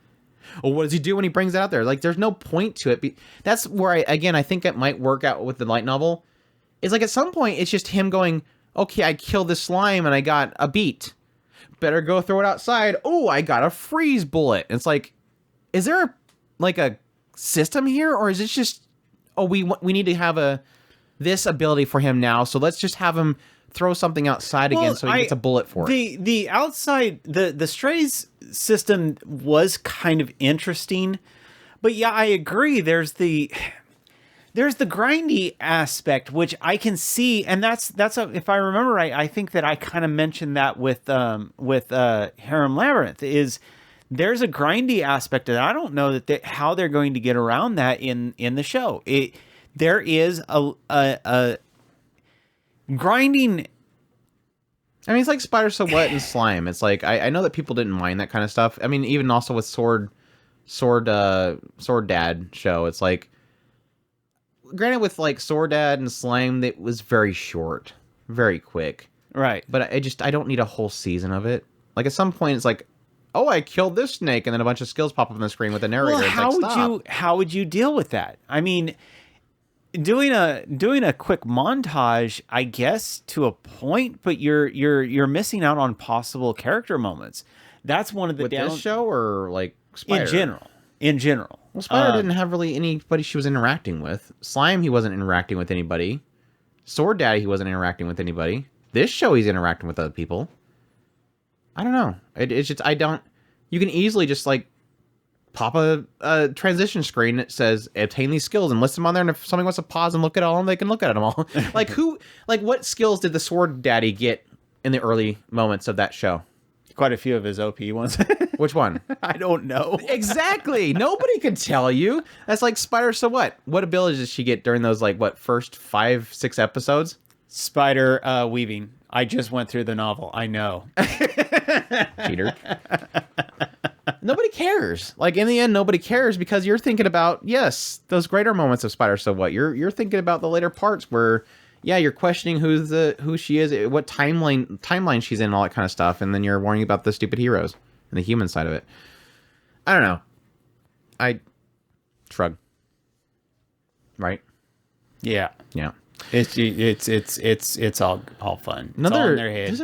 Well, what does he do when he brings it out there? Like, there's no point to it. That's where I think it might work out with the light novel. It's like, at some point, it's just him going, okay, I killed this slime and I got a beat. Better go throw it outside. Oh, I got a freeze bullet. It's like, is there a system here? Or is it just, oh, we need to have this ability for him now, so let's just have him throw something outside again so he gets a bullet for it. The outside, the strays system was kind of interesting, but yeah, I agree. There's the grindy aspect, which I can see, and that's if I remember right, I think that I kind of mentioned that with Harem Labyrinth, is there's a grindy aspect to that. I don't know how they're going to get around that in the show. There is a grinding. I mean, it's like Spider So What and Slime. It's like I know that people didn't mind that kind of stuff. I mean, even also with Sword Dad show, it's like, granted, with like Sword Dad and Slime, it was very short, very quick. Right. But I don't need a whole season of it. Like at some point, it's like, oh, I killed this snake, and then a bunch of skills pop up on the screen with the narrator. Well, how would you deal with that? I mean, doing a quick montage, I guess, to a point, but you're missing out on possible character moments. That's one of the this show, or like Spider? In general. Well, Spider didn't have really anybody she was interacting with. Slime, he wasn't interacting with anybody. Sword Daddy, he wasn't interacting with anybody. This show, he's interacting with other people. I don't know. It's just, you can easily just like pop a transition screen that says obtain these skills and list them on there, and if somebody wants to pause and look at all of them, they can look at them all. What skills did the Sword Daddy get in the early moments of that show? Quite a few of his OP ones. Which one? I don't know. Exactly. Nobody could tell you. That's like Spider So What? What abilities did she get during those first 5-6 episodes? Spider weaving. I just went through the novel. I know. Cheater. Nobody cares. Like, in the end, nobody cares because you're thinking about, yes, those greater moments of Spider So What. You're thinking about the later parts where, yeah, you're questioning who she is, what timeline she's in, and all that kind of stuff, and then you're worrying about the stupid heroes and the human side of it. I don't know. I shrug. Right? Yeah. Yeah. It's all fun. It's all in their head.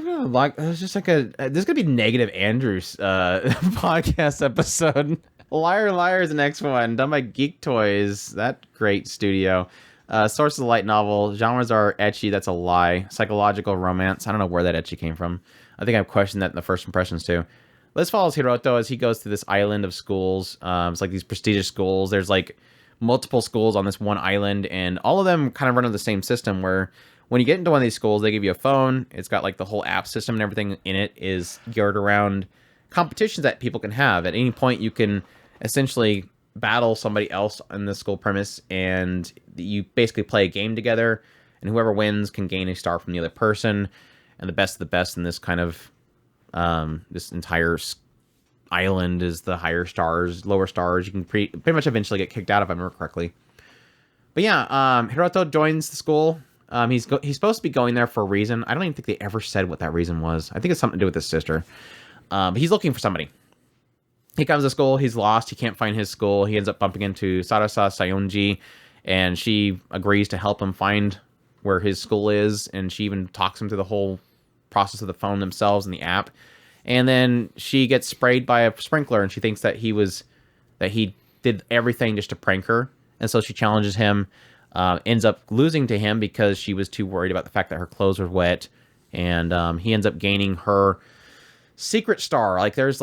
There's gonna be negative Andrews podcast episode. Liar Liar is the next one, done by Geek Toys. That great studio. Source of the light novel. Genres are ecchi. That's a lie. Psychological romance. I don't know where that ecchi came from. I think I've questioned that in the first impressions too. This follows Hiroto as he goes to this island of schools. It's like these prestigious schools. There's like multiple schools on this one island, and all of them kind of run on the same system where when you get into one of these schools, they give you a phone. It's got like the whole app system, and everything in it is geared around competitions that people can have. At any point, you can essentially battle somebody else in the school premise, and you basically play a game together, and whoever wins can gain a star from the other person. And the best of the best in this kind of this entire island is the higher stars. Lower stars, you can pretty much eventually get kicked out, if I remember correctly. But yeah, Hiroto joins the school. He's supposed to be going there for a reason. I don't even think they ever said what that reason was. I think it's something to do with his sister. But he's looking for somebody. He comes to school. He's lost. He can't find his school. He ends up bumping into Sarasa Sayonji, and she agrees to help him find where his school is, and she even talks him through the whole process of the phone themselves and the app. And then she gets sprayed by a sprinkler, and she thinks that he did everything just to prank her. And so she challenges him, ends up losing to him because she was too worried about the fact that her clothes were wet. And he ends up gaining her secret star. Like, there's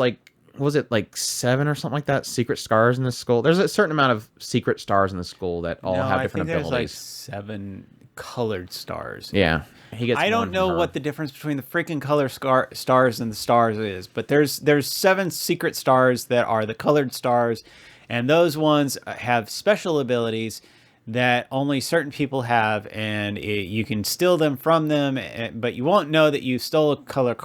was it 7 or something like that? Secret stars in this school. There's a certain amount of secret stars in the school that all have different abilities. There's 7 colored stars. Yeah. I don't know what the difference between the freaking color stars and the stars is, but there's 7 secret stars that are the colored stars, and those ones have special abilities that only certain people have, and you can steal them from them, but you won't know that you stole a color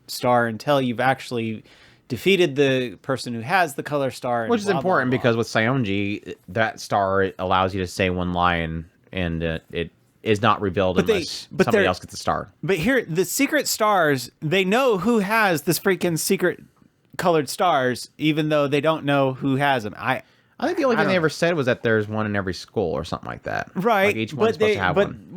star until you've actually defeated the person who has the color star. Which is important because with Sayonji, that star allows you to say one line, and it is not revealed unless somebody else gets the star. But here, the secret stars, they know who has this freaking secret colored stars, even though they don't know who has them. I think the only thing they ever said was that there's one in every school or something like that. Right. Like each one's supposed to have one.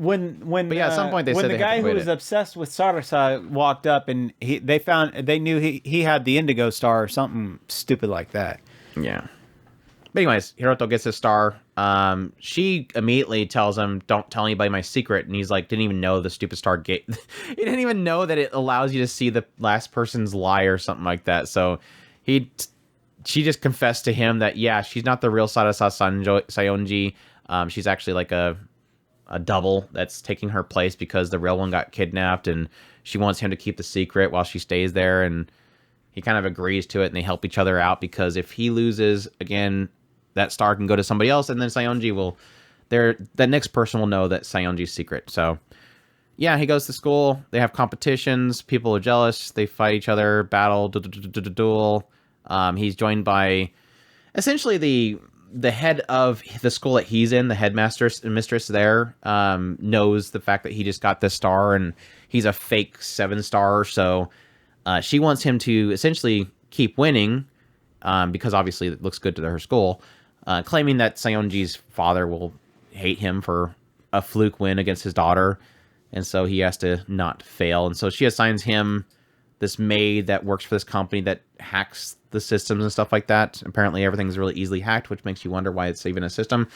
But yeah, at some point they said when the guy who was obsessed with Sarasa walked up, and they knew he had the indigo star or something stupid like that. Yeah. But anyways, Hiroto gets his star. She immediately tells him, "Don't tell anybody my secret." And he's like, didn't even know the stupid star gate. He didn't even know that it allows you to see the last person's lie or something like that. So she just confessed to him that, yeah, she's not the real Sarasa Sayonji. She's actually like a double that's taking her place because the real one got kidnapped, and she wants him to keep the secret while she stays there. And he kind of agrees to it, and they help each other out because if he loses again, that star can go to somebody else, and then Saionji will, the next person will know that Saionji's secret. So yeah, he goes to school. They have competitions. People are jealous. They fight each other, battle, duel. He's joined by essentially the head of the school that he's in, the headmaster and mistress there, knows the fact that he just got this star and he's a fake 7-star. So she wants him to essentially keep winning because obviously it looks good to her school, claiming that Saionji's father will hate him for a fluke win against his daughter. And so he has to not fail. And so she assigns him this maid that works for this company that hacks the systems and stuff like that. Apparently everything's really easily hacked, which makes you wonder why it's even a system.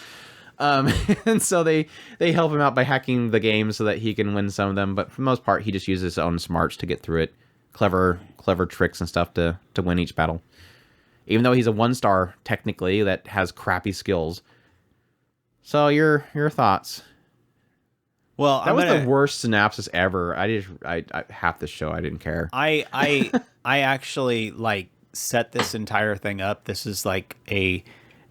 And so they help him out by hacking the game so that he can win some of them. But for the most part, he just uses his own smarts to get through it. Clever tricks and stuff to win each battle. Even though he's a 1-star, technically, that has crappy skills. So your thoughts? Well, that was the worst synopsis ever. I half the show I didn't care. I actually like set this entire thing up. This is like a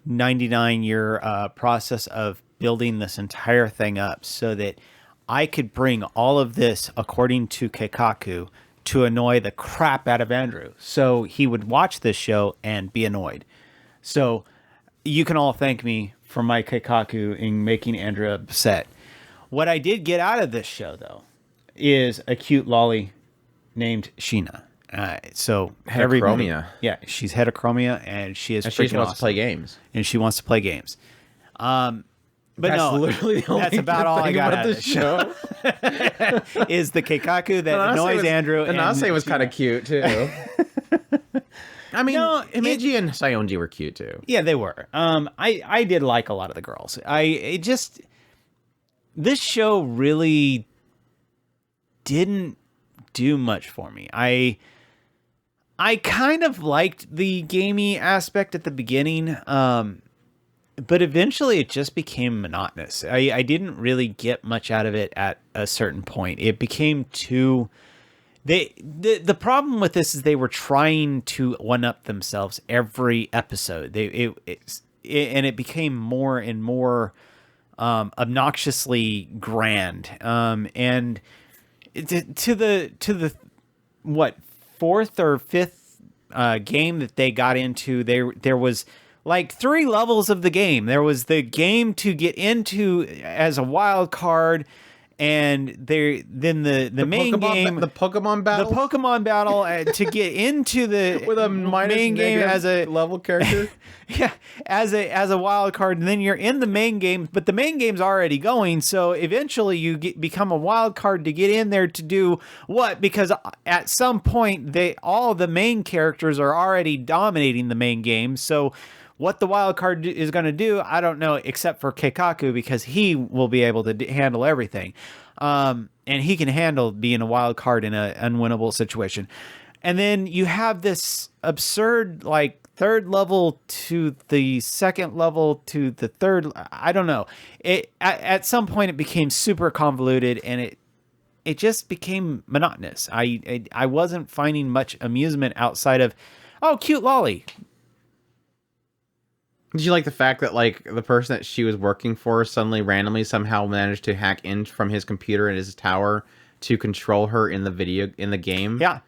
99-year process of building this entire thing up so that I could bring all of this, according to Keikaku, to annoy the crap out of Andrew. So he would watch this show and be annoyed. So you can all thank me for my Keikaku in making Andrew upset. What I did get out of this show, though, is a cute lolly named Sheena. So Heterochromia. Yeah, she's heterochromia, and she is. And she freaking wants awesome. to play games. And she wants to play games. But that's no, literally the only that's about all I got out of the this show. Is the Keikaku that annoys Andrew. The Nase was kind of cute too. I mean, Himeji and Saionji were cute too. Yeah, they were. I did like a lot of the girls. This show really didn't do much for me. I kind of liked the gamey aspect at the beginning, but eventually it just became monotonous. I didn't really get much out of it at a certain point. It became too... The problem with this is they were trying to one-up themselves every episode. It became more and more... obnoxiously grand, and to the what, 4th or 5th game that they got into, there was like 3 levels of the game. There was the game to get into as a wild card, and then the main game, the Pokemon battle, to get into the with a main game as a level character. Yeah, as a wild card, and then you're in the main game, but the main game's already going, so eventually you become a wild card to get in there to do what? Because at some point, all the main characters are already dominating the main game, so what the wild card is going to do, I don't know, except for Keikaku, because he will be able to handle everything. And he can handle being a wild card in an unwinnable situation. And then you have this absurd, like, 3rd level to the 2nd level to the 3rd. I don't know. At some point it became super convoluted, and it just became monotonous. I wasn't finding much amusement outside of, oh, cute lolly. Did you like the fact that like the person that she was working for suddenly randomly somehow managed to hack in from his computer in his tower to control her in the game? Yeah.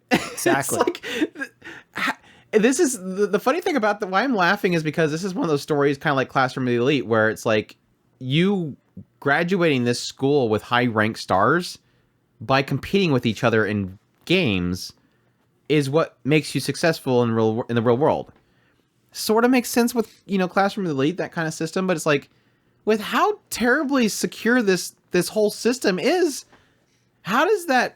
Exactly. It's like, this is the funny thing about why I'm laughing is because this is one of those stories kind of like Classroom of the Elite, where it's like you graduating this school with high rank stars by competing with each other in games is what makes you successful in the real world. Sort of makes sense with, Classroom of the Elite, that kind of system, but it's like, with how terribly secure this whole system is, how does that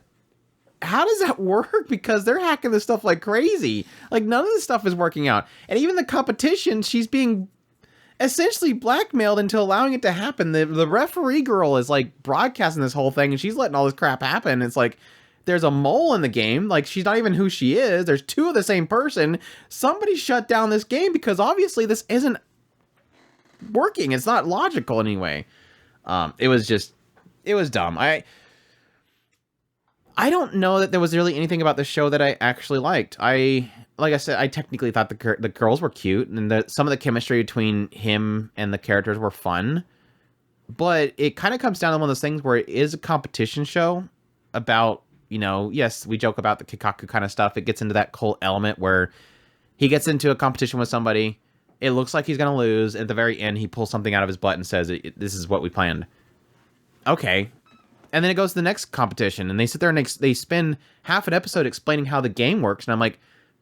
work? Because they're hacking this stuff like crazy. Like, none of this stuff is working out. And even the competition, she's being essentially blackmailed into allowing it to happen. The referee girl is like broadcasting this whole thing, and she's letting all this crap happen. It's like, there's a mole in the game. Like, she's not even who she is. There's 2 of the same person. Somebody shut down this game because obviously this isn't working. It's not logical anyway. It was dumb. I I don't know that there was really anything about the show that I actually liked. Like I said, I technically thought the girls were cute, and some of the chemistry between him and the characters were fun. But it kind of comes down to one of those things where it is a competition show about, yes, we joke about the Kikaku kind of stuff. It gets into that whole element where he gets into a competition with somebody. It looks like he's going to lose. At the very end, he pulls something out of his butt and says, this is what we planned. Okay. And then it goes to the next competition, and they sit there and they spend half an episode explaining how the game works. And I'm like,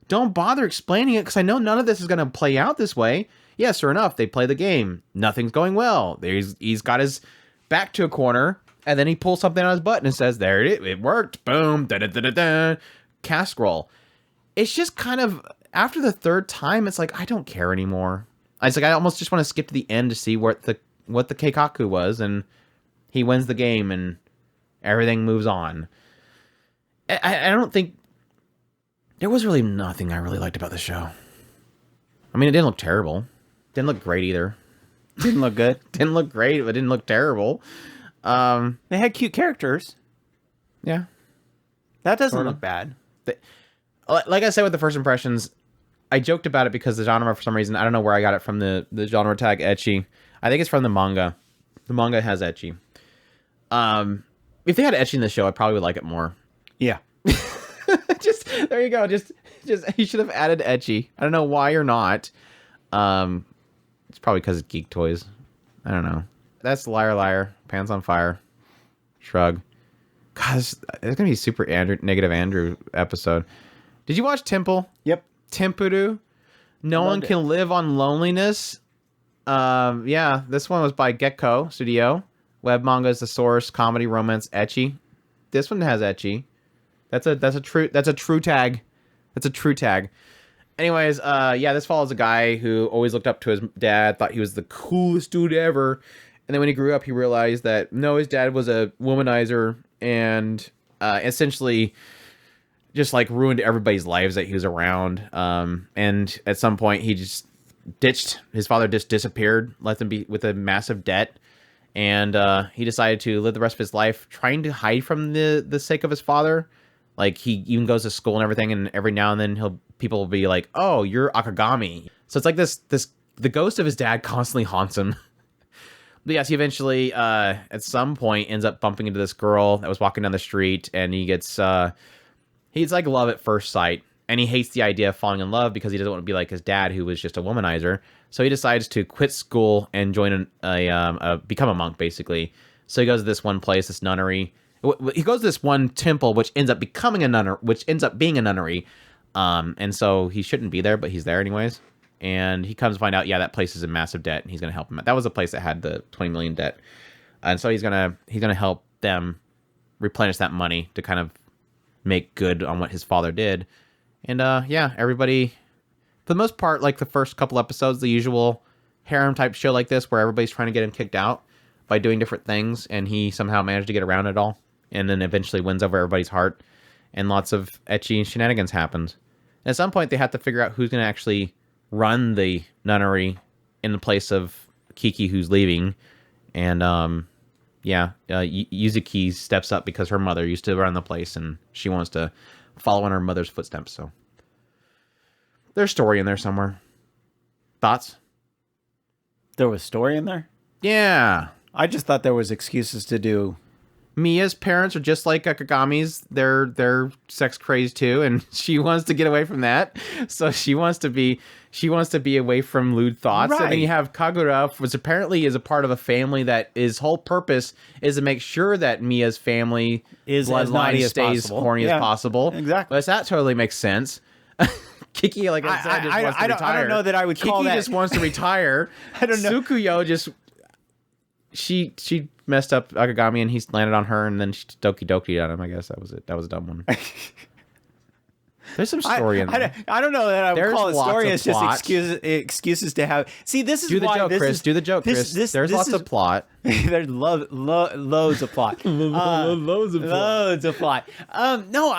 don't bother explaining it, because I know none of this is going to play out this way. Yeah, sure enough, they play the game. Nothing's going well. He's got his back to a corner, and then he pulls something out of his butt and says, there it worked. Boom. Da-da-da-da-da. Cast roll. It's just kind of, after the third time, it's like, I don't care anymore. I almost just want to skip to the end to see what the Keikaku was, and he wins the game, and everything moves on. I don't think... There was really nothing I really liked about the show. I mean, it didn't look terrible. Didn't look great either. Didn't look good. Didn't look great, but didn't look terrible. They had cute characters. Yeah. That doesn't look bad. Like I said with the first impressions, I joked about it because the genre, for some reason, I don't know where I got it from, the genre tag ecchi. I think it's from the manga. The manga has ecchi. If they had ecchi in the show, I probably would like it more. Yeah. Just there you go. Just he should have added ecchi. I don't know why or not. It's probably because it's Geek Toys. I don't know. That's Liar Liar. Pants on Fire. Shrug. God, it's gonna be a super negative Andrew episode. Did you watch Temple? Yep. Tempuru. No One Can Live on Loneliness. Yeah, this one was by Gekko Studio. Web manga is the source. Comedy, romance, ecchi. This one has ecchi. That's a true tag. That's a true tag. Anyways, yeah, this follows a guy who always looked up to his dad, thought he was the coolest dude ever. And then when he grew up, he realized that no, his dad was a womanizer and essentially just like ruined everybody's lives that he was around. And at some point he just ditched, his father just disappeared, left them be with a massive debt. And he decided to live the rest of his life trying to hide from the sake of his father. Like, he even goes to school and everything, and every now and then people will be like, oh, you're Akagami. So it's like the ghost of his dad constantly haunts him. But yes, he eventually, at some point, ends up bumping into this girl that was walking down the street, and he gets, he's like love at first sight, and he hates the idea of falling in love because he doesn't want to be like his dad, who was just a womanizer. So he decides to quit school and join become a monk, basically. So he goes to this one place, this nunnery. He goes to this one temple, which ends up becoming a nunnery, which ends up being a nunnery. And so he shouldn't be there, but he's there anyways. And he comes to find out, yeah, that place is in massive debt, and he's going to help him. That was a place that had the 20 million debt. And so he's going to help them replenish that money to kind of make good on what his father did. And yeah, everybody, for the most part, like the first couple episodes, the usual harem type show like this, where everybody's trying to get him kicked out by doing different things, and he somehow managed to get around it all, and then eventually wins over everybody's heart, and lots of ecchi shenanigans happens. And at some point, they have to figure out who's going to actually run the nunnery in the place of Kiki, who's leaving. And yeah, Yuzuki steps up because her mother used to run the place, and she wants to follow in her mother's footsteps. So there's story in there somewhere. Thoughts? There was story in there? Yeah. I just thought there was excuses to do. Mia's parents are just like Akagami's. They're sex crazed too, and she wants to get away from that. So she wants to be away from lewd thoughts. Right. And then you have Kagura, which apparently is a part of a family that his whole purpose is to make sure that Mia's family Is as naughty as stays possible. horny Yeah, as possible. exactly. But that totally makes sense. Kiki, like I said, just wants to retire. I don't know that I would call Kiki that. just wants to retire. I don't know. Tsukuyo just she messed up Akagami, and he's landed on her, and then she doki doki'd on him. I guess that was it. That was a dumb one. There's some story in there. I don't know that I would There's call it lots story. of It's just plot. excuses to have. See, this is Do the why joke, this Chris. is, Do the joke, Chris. There's lots of plot. There's loads of plot. Loads of Loads of plot. No,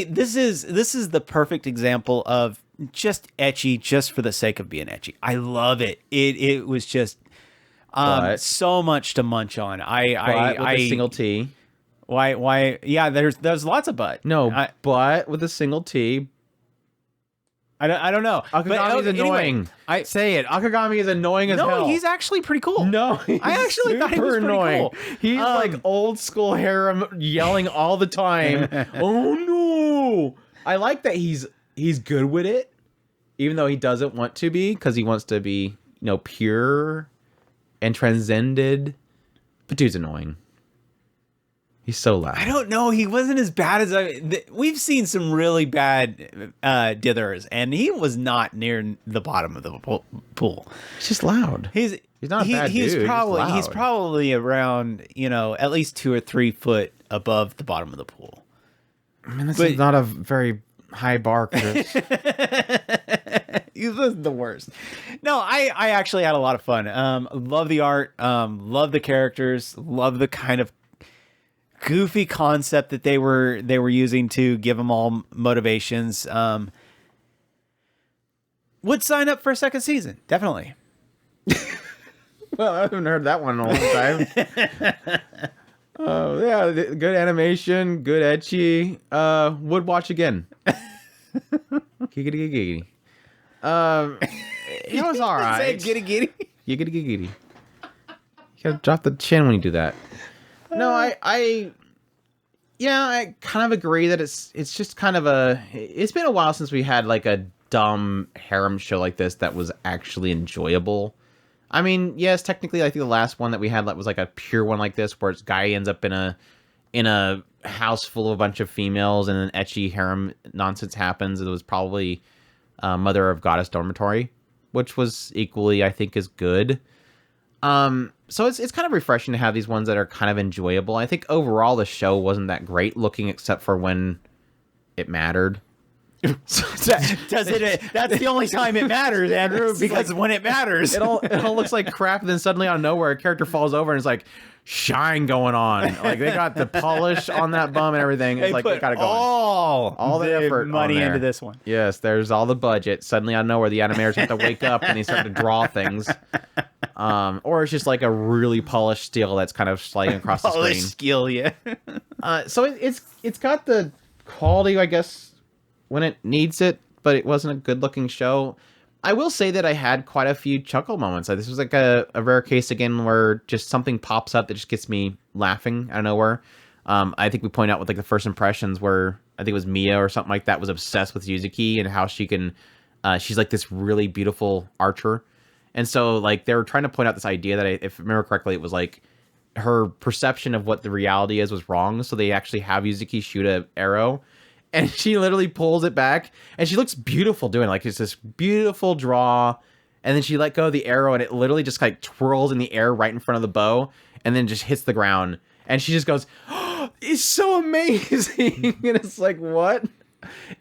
this is the perfect example of just ecchi just for the sake of being ecchi. I love it. It was just so much to munch on. But with a single T. Why? Yeah, there's lots of butt. No, but with a single T. I don't know. Akagami is annoying. Anyway, Say it. Akagami is annoying as hell. No, he's actually pretty cool. No, I actually thought he was pretty annoying. cool. He's like old school harem yelling all the time. Oh no! I like that he's good with it, even though he doesn't want to be, because he wants to be, pure and transcended. But dude's annoying. He's so loud. I don't know. He wasn't as bad as we've seen some really bad dithers, and he was not near the bottom of the pool. He's just loud. He's not a bad dude. He's probably around, at least 2 or 3 foot above the bottom of the pool. I mean, that's not a very high bar, Chris. He was the worst. No, I actually had a lot of fun. Love the art. Love the characters. Love the kind of goofy concept that they were using to give them all motivations. Would sign up for a second season, definitely. Well, I haven't heard that one in a long time. Oh yeah, good animation, good ecchi. Would watch again. Giggity giggity. It was all right. Say giddy giddy. Giggity giggity. You gotta drop the chin when you do that. No, I kind of agree that it's just kind of it's been a while since we had like a dumb harem show like this that was actually enjoyable. I mean, yes, technically I think the last one that we had that was like a pure one like this where this guy ends up in a house full of a bunch of females and then ecchi harem nonsense happens. It was probably Mother of Goddess Dormitory, which was equally, I think, as good. So it's kind of refreshing to have these ones that are kind of enjoyable. I think overall the show wasn't that great looking except for when it mattered. That's the only time it matters, Andrew, because when it matters. It all looks like crap, and then suddenly out of nowhere a character falls over and it's like shine going on. Like they got the polish on that bum and everything. It's like they got it going. All the effort money on there. into this one. Yes, there's all the budget. Suddenly out of nowhere the animators have to wake up and they start to draw things. Or it's just like a really polished steel that's kind of sliding across the screen. Polished steel, yeah. So it's got the quality, I guess, when it needs it, but it wasn't a good-looking show. I will say that I had quite a few chuckle moments. This was like a rare case again where just something pops up that just gets me laughing out of nowhere. I think we point out with like the first impressions where I think it was Mia or something like that was obsessed with Yuzuki and how she can, she's like this really beautiful archer. And so like they were trying to point out this idea that if I remember correctly, it was like her perception of what the reality is was wrong. So they actually have Yuzuki shoot an arrow. And she literally pulls it back, and she looks beautiful doing it. Like it's this beautiful draw, and then she let go of the arrow, and it literally just like twirls in the air right in front of the bow, and then just hits the ground. And she just goes, oh, "It's so amazing!" And it's like, what?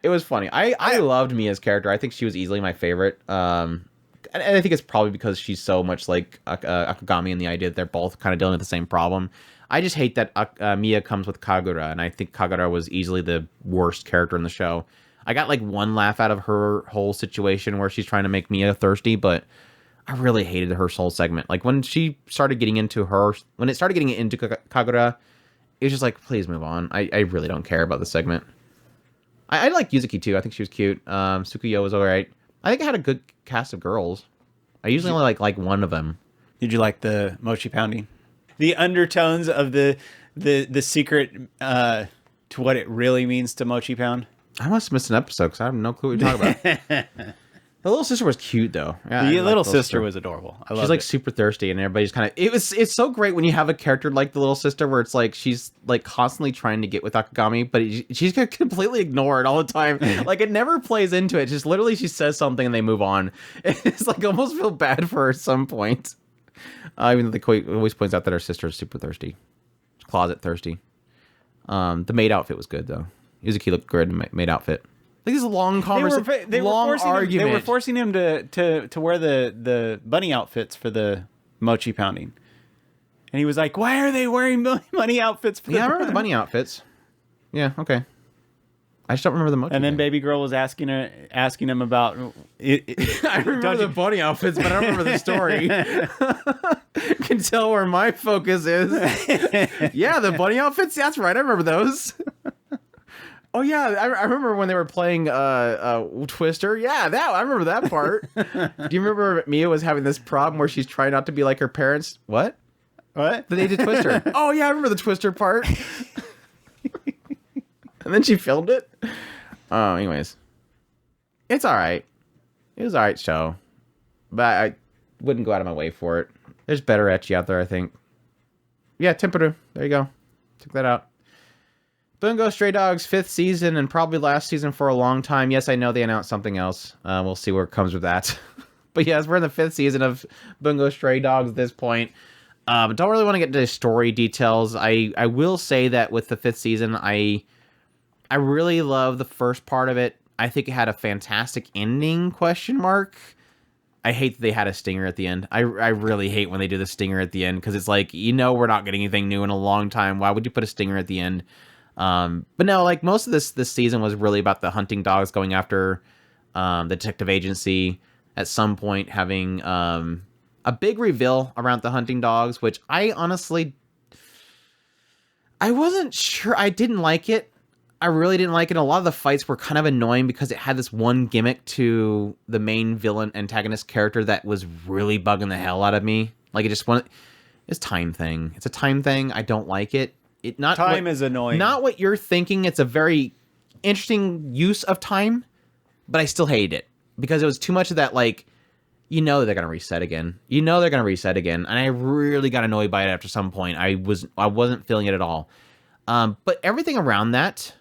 It was funny. I loved Mia's character. I think she was easily my favorite. And I think it's probably because she's so much like Akagami and the idea that they're both kind of dealing with the same problem. I just hate that Mia comes with Kagura, and I think Kagura was easily the worst character in the show. I got like one laugh out of her whole situation where she's trying to make Mia thirsty, but I really hated her whole segment. Like when she started getting into when it started getting into Kagura, it was just like, please move on. I really don't care about the segment. I like Yuzuki too. I think she was cute. Tsukuyo was alright. I think I had a good cast of girls. I usually only like one of them. Did you like the mochi pounding? The undertones of the secret to what it really means to mochi pound. I must have missed an episode because I have no clue what you're talking about. The little sister was cute though. Yeah, the little sister was adorable. She's like super thirsty, and everybody's kind of. It's so great when you have a character like the little sister, where it's like she's like constantly trying to get with Akagami, but she's gonna completely ignore it all the time. Like it never plays into it. Just literally, she says something and they move on. It's like I almost feel bad for her at some point. Even though the always points out that her sister is super thirsty, closet thirsty. The maid outfit was good though. Yuzuki looked good in the maid outfit. Like this long conversation, long argument. They were forcing him to wear the bunny outfits for the mochi pounding, and he was like, "Why are they wearing bunny outfits?" For I remember the bunny outfits. Yeah, okay. I just don't remember the mochi. And then baby girl was asking him about. I remember the bunny outfits, but I don't remember the story. Can tell where my focus is. Yeah, the bunny outfits. That's right. I remember those. Oh yeah, I remember when they were playing Twister. Yeah, I remember that part. Do you remember Mia was having this problem where she's trying not to be like her parents? What? What? They did Twister. Oh yeah, I remember the Twister part. And then she filmed it. Oh, anyways, it's all right. It was all right show, but I wouldn't go out of my way for it. There's better ecchi out there, I think. Yeah, Tempuru. There you go. Check that out. Bungo Stray Dogs 5th season and probably last season for a long time. Yes, I know they announced something else. We'll see where it comes with that. But yes, we're in the 5th season of Bungo Stray Dogs at this point. But don't really want to get into story details. I will say that with the 5th season, I really love the first part of it. I think it had a fantastic ending, ? I hate that they had a stinger at the end. I really hate when they do the stinger at the end, because it's like, we're not getting anything new in a long time. Why would you put a stinger at the end? But no, like most of this season was really about the hunting dogs going after the detective agency, at some point having a big reveal around the hunting dogs, which I honestly, I wasn't sure. I didn't like it. I really didn't like it. A lot of the fights were kind of annoying because it had this one gimmick to the main villain antagonist character that was really bugging the hell out of me. Like, it's a time thing. It's a time thing. I don't like it. Time is annoying. Not what you're thinking. It's a very interesting use of time, but I still hate it because it was too much of that, like, they're going to reset again. They're going to reset again. And I really got annoyed by it after some point. I wasn't feeling it at all. But everything around that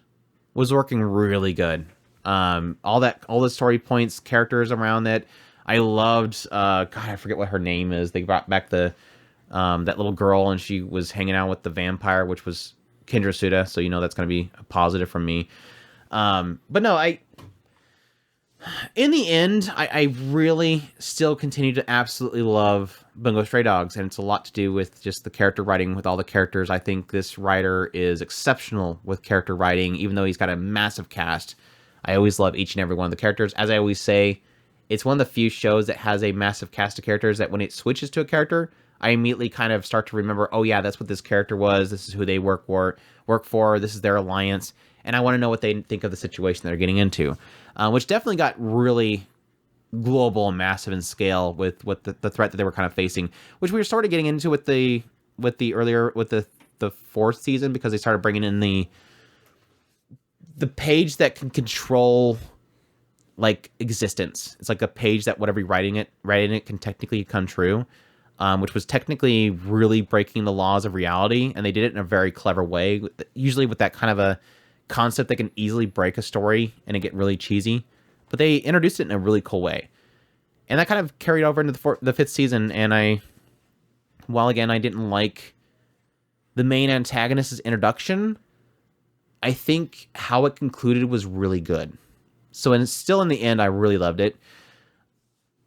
was working really good. All the story points, characters around it. I loved, God, I forget what her name is. They brought back that little girl, and she was hanging out with the vampire, which was Kendra Suda. So, that's going to be a positive from me. But no, in the end, I really still continue to absolutely love Bungo Stray Dogs, and it's a lot to do with just the character writing with all the characters. I think this writer is exceptional with character writing, even though he's got a massive cast. I always love each and every one of the characters. As I always say, it's one of the few shows that has a massive cast of characters that when it switches to a character, I immediately kind of start to remember, oh yeah, that's what this character was. This is who they work for. This is their alliance. And I want to know what they think of the situation they're getting into. Which definitely got really global and massive in scale with the threat that they were kind of facing, which we were sort of getting into with the 4th season, because they started bringing in the page that can control like existence. It's like a page that whatever you're writing it can technically come true, which was technically really breaking the laws of reality, and they did it in a very clever way. Usually with that kind of a concept that can easily break a story and it get really cheesy, but they introduced it in a really cool way, and that kind of carried over into the 5th season. And while again I didn't like the main antagonist's introduction, I think how it concluded was really good. So, and still in the end, I really loved it.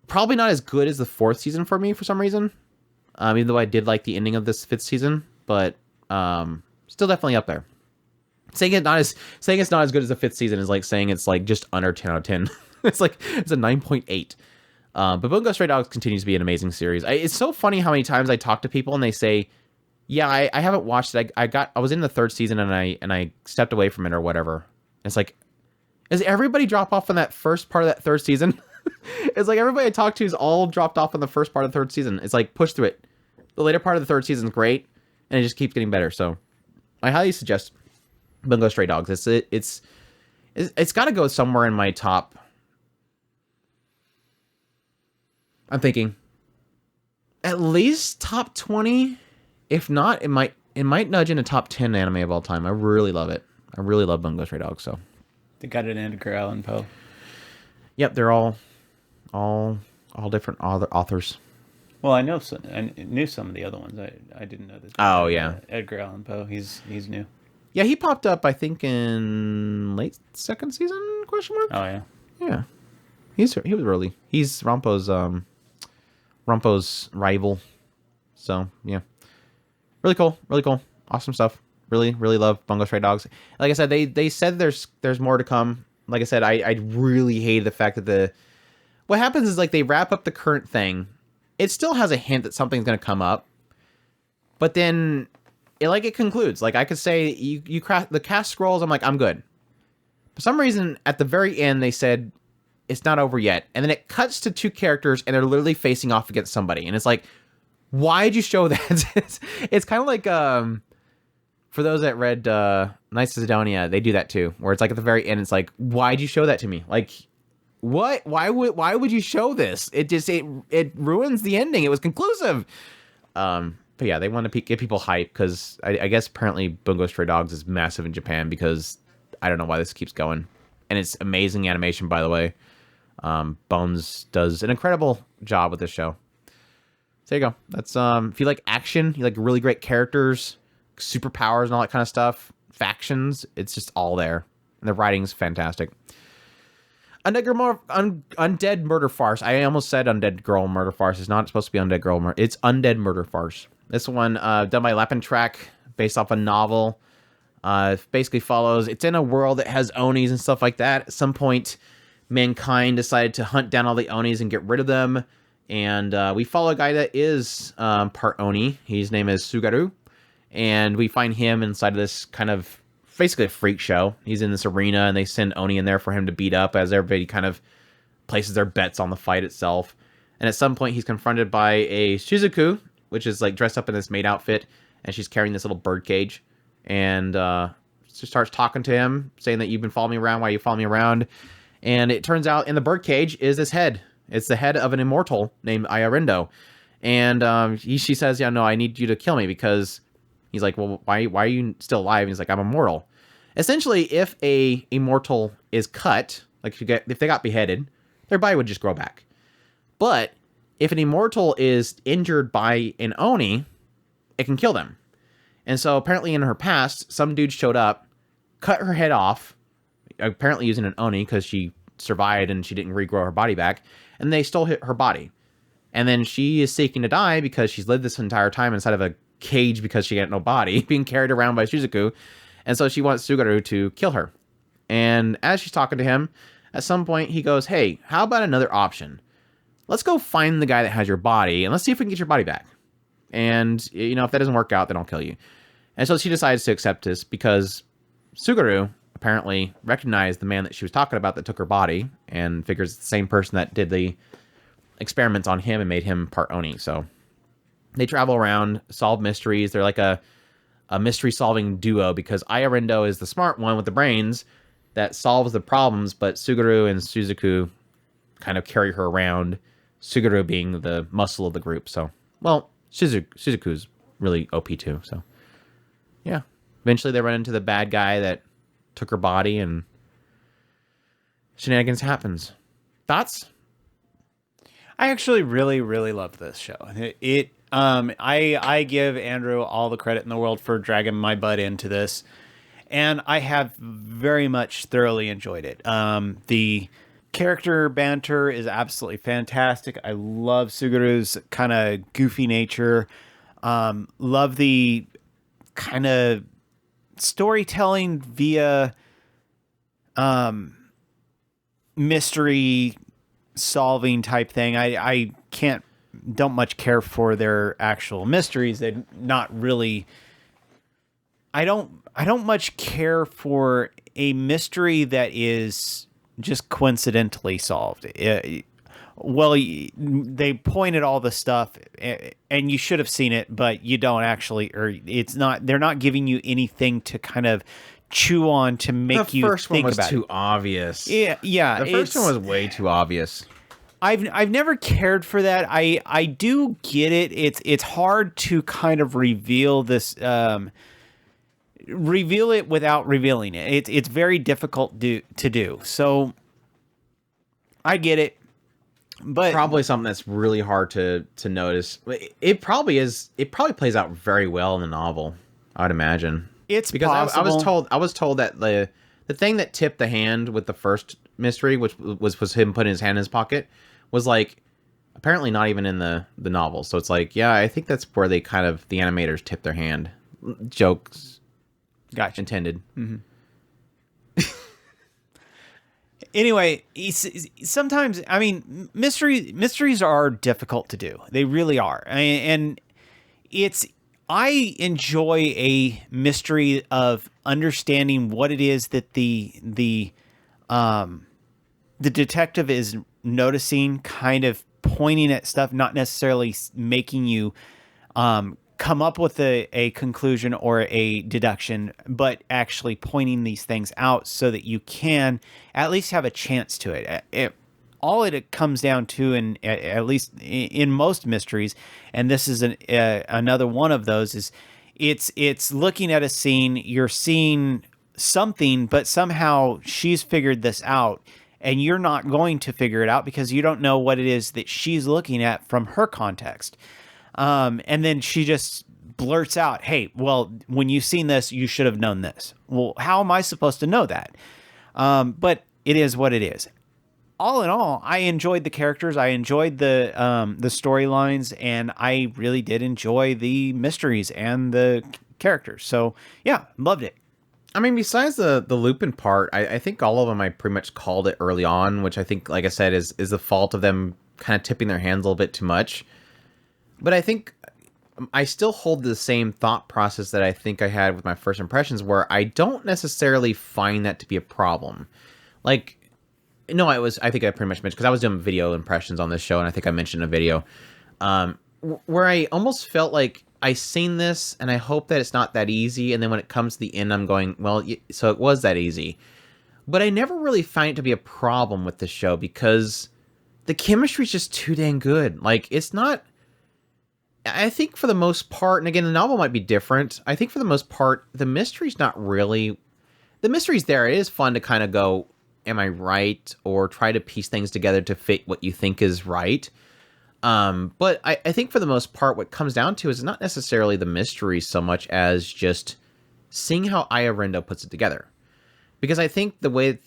Probably not as good as the 4th season for me for some reason, even though I did like the ending of this 5th season, but still definitely up there. Saying it's not as good as the 5th season is like saying it's like just under 10 out of 10. It's like, it's a 9.8. But Bungo Stray Dogs continues to be an amazing series. It's so funny how many times I talk to people and they say, yeah, I haven't watched it. I was in the 3rd season and I stepped away from it or whatever. It's like, does everybody drop off on that first part of that 3rd season? It's like everybody I talk to is all dropped off on the first part of the 3rd season. It's like, push through it. The later part of the 3rd season is great, and it just keeps getting better. So I highly suggest Bungo Stray Dogs. It's got to go somewhere in my top. I'm thinking at least top 20. If not, it might nudge into top 10 anime of all time. I really love it. I really love Bungo Stray Dogs. So they got an Edgar Allan Poe. Yep, they're all different authors. Well, I knew some of the other ones. I didn't know that. Oh yeah, Edgar Allan Poe. He's new. Yeah, he popped up I think in late 2nd season ? Oh yeah. Yeah, he was early. He's Rampo's rival. So yeah, really cool, awesome stuff. Really love Bungo Stray Dogs. Like I said, they said there's more to come. Like I said, I really hate the fact that what happens is like they wrap up the current thing, it still has a hint that something's going to come up. But then it concludes. Like, I could say you craft the cast scrolls. I'm like, I'm good. For some reason, at the very end, they said it's not over yet. And then it cuts to 2 characters and they're literally facing off against somebody. And it's like, why'd you show that? It's kind of like, for those that read Knights of Sidonia, they do that too. Where it's like at the very end, it's like, why'd you show that to me? Like, what? Why would you show this? It ruins the ending. It was conclusive. But yeah, they want to get people hyped because I guess apparently Bungo Stray Dogs is massive in Japan because I don't know why this keeps going. And it's amazing animation, by the way. Bones does an incredible job with this show. So there you go. That's if you like action, you like really great characters, superpowers and all that kind of stuff, factions, it's just all there. And the writing's fantastic. Undead Murder Farce. I almost said Undead Girl Murder Farce. It's not supposed to be Undead Girl Murder. It's Undead Murder Farce. This one done by Lap and Track, based off a novel. Basically follows, it's in a world that has Onis and stuff like that. At some point, mankind decided to hunt down all the Onis and get rid of them. And we follow a guy that is part Oni. His name is Sugaru. And we find him inside of this kind of, basically a freak show. He's in this arena and they send Oni in there for him to beat up as everybody kind of places their bets on the fight itself. And at some point, he's confronted by a Shizuku, which is like dressed up in this maid outfit. And she's carrying this little bird cage. And she starts talking to him, saying that you've been following me around. Why you follow me around? And it turns out in the bird cage is this head. It's the head of an immortal named Ayarindo. And she says, yeah, no, I need you to kill me because he's like, well, why are you still alive? And he's like, I'm immortal. Essentially, if a immortal is cut, like if they got beheaded, their body would just grow back. But if an immortal is injured by an Oni, it can kill them. And so apparently in her past, some dude showed up, cut her head off, apparently using an Oni because she survived and she didn't regrow her body back, and they stole her body. And then she is seeking to die because she's lived this entire time inside of a cage because she had no body, being carried around by Shizuku. And so she wants Sugaru to kill her. And as she's talking to him, at some point he goes, hey, how about another option? Let's go find the guy that has your body and let's see if we can get your body back. And, you know, if that doesn't work out, then I'll kill you. And so she decides to accept this because Sugaru apparently recognized the man that she was talking about that took her body and figures it's the same person that did the experiments on him and made him part Oni. So they travel around, solve mysteries. They're like a mystery-solving duo because Ayarindo is the smart one with the brains that solves the problems, but Sugaru and Suzuku kind of carry her around, Sugaru being the muscle of the group. So, well, Suzuku's really OP too, so yeah. Eventually they run into the bad guy that took her body and shenanigans happens. Thoughts? I actually really, really love this show. I give Andrew all the credit in the world for dragging my butt into this, and I have very much thoroughly enjoyed it. The character banter is absolutely fantastic. I love Sugaru's kind of goofy nature. Love the kind of storytelling via mystery solving type thing. I don't much care for their actual mysteries. They're not really. I don't much care for a mystery that is just coincidentally solved. Well, they pointed all the stuff, and you should have seen it, but you don't actually, or it's not. They're not giving you anything to kind of chew on to make you think about it. The first one was too obvious. Yeah. The first one was way too obvious. I've never cared for that. I do get it. It's hard to kind of reveal this. Reveal it without revealing it. It's very difficult to do. So I get it. But probably something that's really hard to notice. It probably is. It probably plays out very well in the novel, I'd imagine. It's because possible. I was told that the thing that tipped the hand with the first mystery, which was him putting his hand in his pocket, was like apparently not even in the novel. So it's like, yeah, I think that's where they kind of the animators tip their hand. Jokes, gotcha. intended. Mm-hmm. Anyway, sometimes, I mean, mysteries are difficult to do. They really are. And I enjoy a mystery of understanding what it is that the detective is noticing, kind of pointing at stuff, not necessarily making you come up with a conclusion or a deduction, but actually pointing these things out so that you can at least have a chance to it. All it comes down to, in at least in most mysteries, and this is another one of those, is it's looking at a scene, you're seeing something, but somehow she's figured this out, and you're not going to figure it out because you don't know what it is that she's looking at from her context. And then she just blurts out, "Hey, well, when you've seen this, you should have known this." Well, how am I supposed to know that? But it is what it is. All in all, I enjoyed the characters. I enjoyed the storylines, and I really did enjoy the mysteries and the characters. So yeah, loved it. I mean, besides the Lupin part, I think all of them I pretty much called it early on, which I think, like I said, is the fault of them kind of tipping their hands a little bit too much. But I think I still hold the same thought process that I think I had with my first impressions, where I don't necessarily find that to be a problem. Like, no, I think I pretty much mentioned, because I was doing video impressions on this show, and I think I mentioned in a video, where I almost felt like I seen this, and I hope that it's not that easy, and then when it comes to the end, I'm going, well, so it was that easy. But I never really find it to be a problem with the show, because the chemistry is just too dang good. Like, it's not... I think for the most part, and again, the novel might be different, I think for the most part, the mystery's not really... The mystery's there. It is fun to kind of go, am I right? Or try to piece things together to fit what you think is right. But I think for the most part, what comes down to is not necessarily the mystery so much as just seeing how Ayarindo puts it together. Because I think the way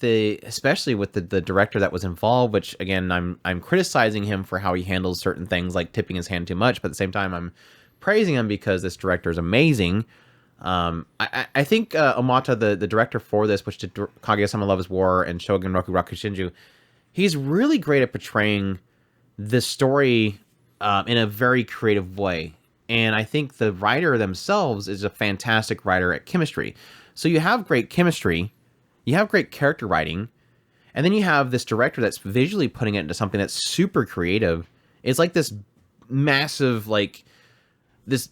especially with the director that was involved, which again, I'm criticizing him for how he handles certain things, like tipping his hand too much, but at the same time, I'm praising him because this director is amazing. I think Omata, the director for this, which did Kaguya-sama Love is War and Shogun Roku Rakushinju, he's really great at portraying the story in a very creative way. And I think the writer themselves is a fantastic writer at chemistry. So you have great chemistry, you have great character writing, and then you have this director that's visually putting it into something that's super creative. It's like this massive, like, this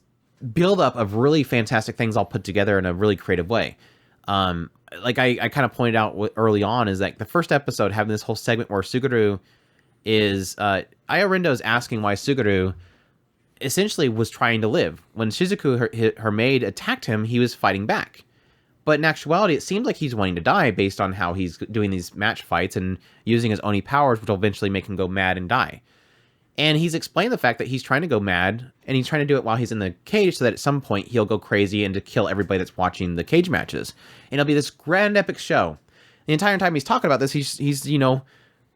buildup of really fantastic things all put together in a really creative way. Like I kind of pointed out early on, is like the first episode having this whole segment where Suguru is... Ayarindo is asking why Suguru essentially was trying to live. When Shizuku, her maid, attacked him, he was fighting back. But in actuality, it seems like he's wanting to die based on how he's doing these match fights and using his Oni powers, which will eventually make him go mad and die. And he's explained the fact that he's trying to go mad, and he's trying to do it while he's in the cage so that at some point he'll go crazy and to kill everybody that's watching the cage matches. And it'll be this grand epic show. The entire time he's talking about this, he's you know,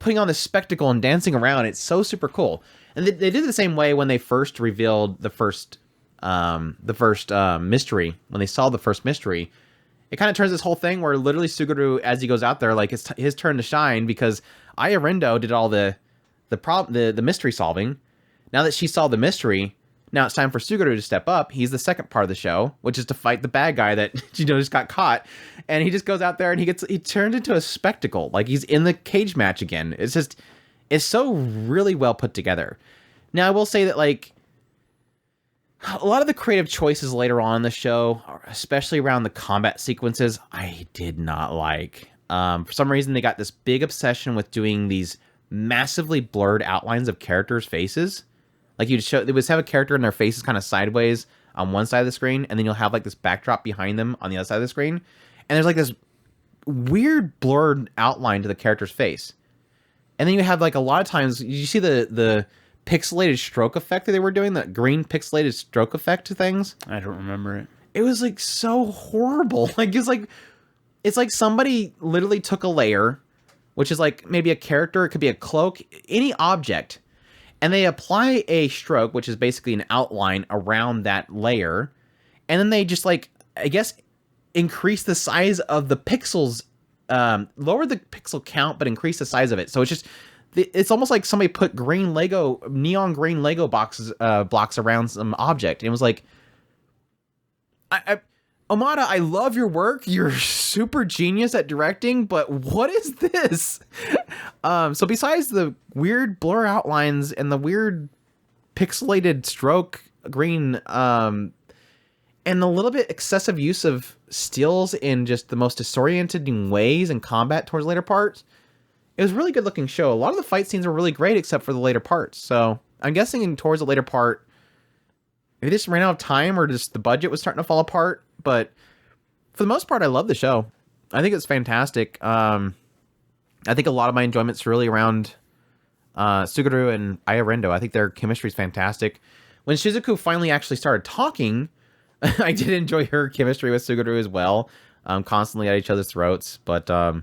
putting on this spectacle and dancing around. It's so super cool. And they did the same way when they first revealed the first mystery. When they saw the first mystery, it kind of turns this whole thing where literally Suguru, as he goes out there, like, it's his turn to shine, because Ayarindo did all the mystery solving. Now that she solved the mystery, now it's time for Suguru to step up. He's the second part of the show, which is to fight the bad guy that, you know, just got caught. And he just goes out there and he turns into a spectacle. Like, he's in the cage match again. It's so really well put together. Now, I will say that, like, a lot of the creative choices later on in the show, especially around the combat sequences, I did not like. For some reason, they got this big obsession with doing these massively blurred outlines of characters' faces. Like, they would have a character and their faces kind of sideways on one side of the screen, and then you'll have like this backdrop behind them on the other side of the screen. And there's like this weird blurred outline to the character's face. And then you have, like, a lot of times, you see the pixelated stroke effect that they were doing, that green pixelated stroke effect to things? I don't remember it. It was, like, so horrible. Like, it's like somebody literally took a layer, which is like maybe a character, it could be a cloak, any object, and they apply a stroke, which is basically an outline around that layer, and then they just, like, I guess, increase the size of the pixels lower the pixel count but increase the size of it. So it's almost like somebody put neon green Lego blocks around some object. And it was like, Omada, I love your work. You're super genius at directing, but what is this? So besides the weird blur outlines and the weird pixelated stroke green, and a little bit excessive use of stills in just the most disorienting ways in combat towards later parts, it was a really good looking show. A lot of the fight scenes were really great except for the later parts. So I'm guessing towards the later part, maybe they just ran out of time or just the budget was starting to fall apart. But for the most part, I love the show. I think it's fantastic. I think a lot of my enjoyment's really around Suguru and Ayarendo. I think their chemistry is fantastic. When Shizuku finally actually started talking, I did enjoy her chemistry with Suguru as well. Constantly at each other's throats. But there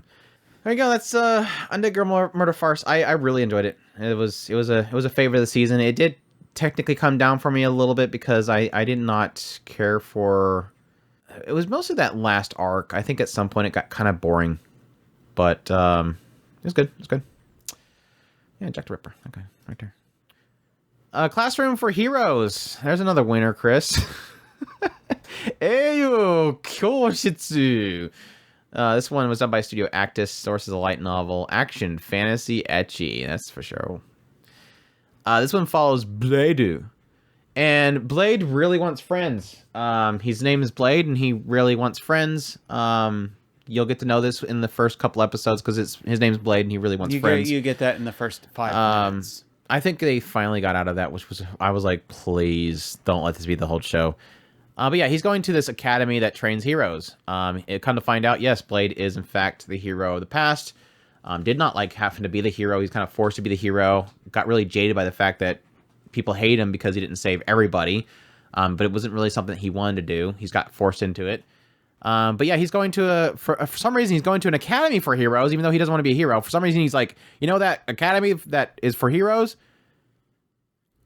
you go. That's Undead Girl Murder Farce. I really enjoyed it. It was a favorite of the season. It did technically come down for me a little bit because I did not care for. It was mostly that last arc. I think at some point it got kind of boring, but it was good. It was good. Yeah, Jack the Ripper. Okay, right there. Classroom for Heroes. There's another winner, Chris. Eyo Kyoshitsu. This one was done by Studio Actus. Source is a light novel. Action, fantasy, ecchi. That's for sure. This one follows Blade. And Blade really wants friends. His name is Blade, and he really wants friends. You'll get to know this in the first couple episodes because his name's Blade, and he really wants friends. You get that in the first 5 minutes. I think they finally got out of that, which was I was like, please don't let this be the whole show. But yeah, he's going to this academy that trains heroes. It come to find out, yes, Blade is in fact the hero of the past. Did not like having to be the hero. He's kind of forced to be the hero. Got really jaded by the fact that people hate him because he didn't save everybody. But it wasn't really something that he wanted to do. He's got forced into it. But yeah, he's going to for some reason he's going to an academy for heroes, even though he doesn't want to be a hero. For some reason, he's like, you know, that academy that is for heroes.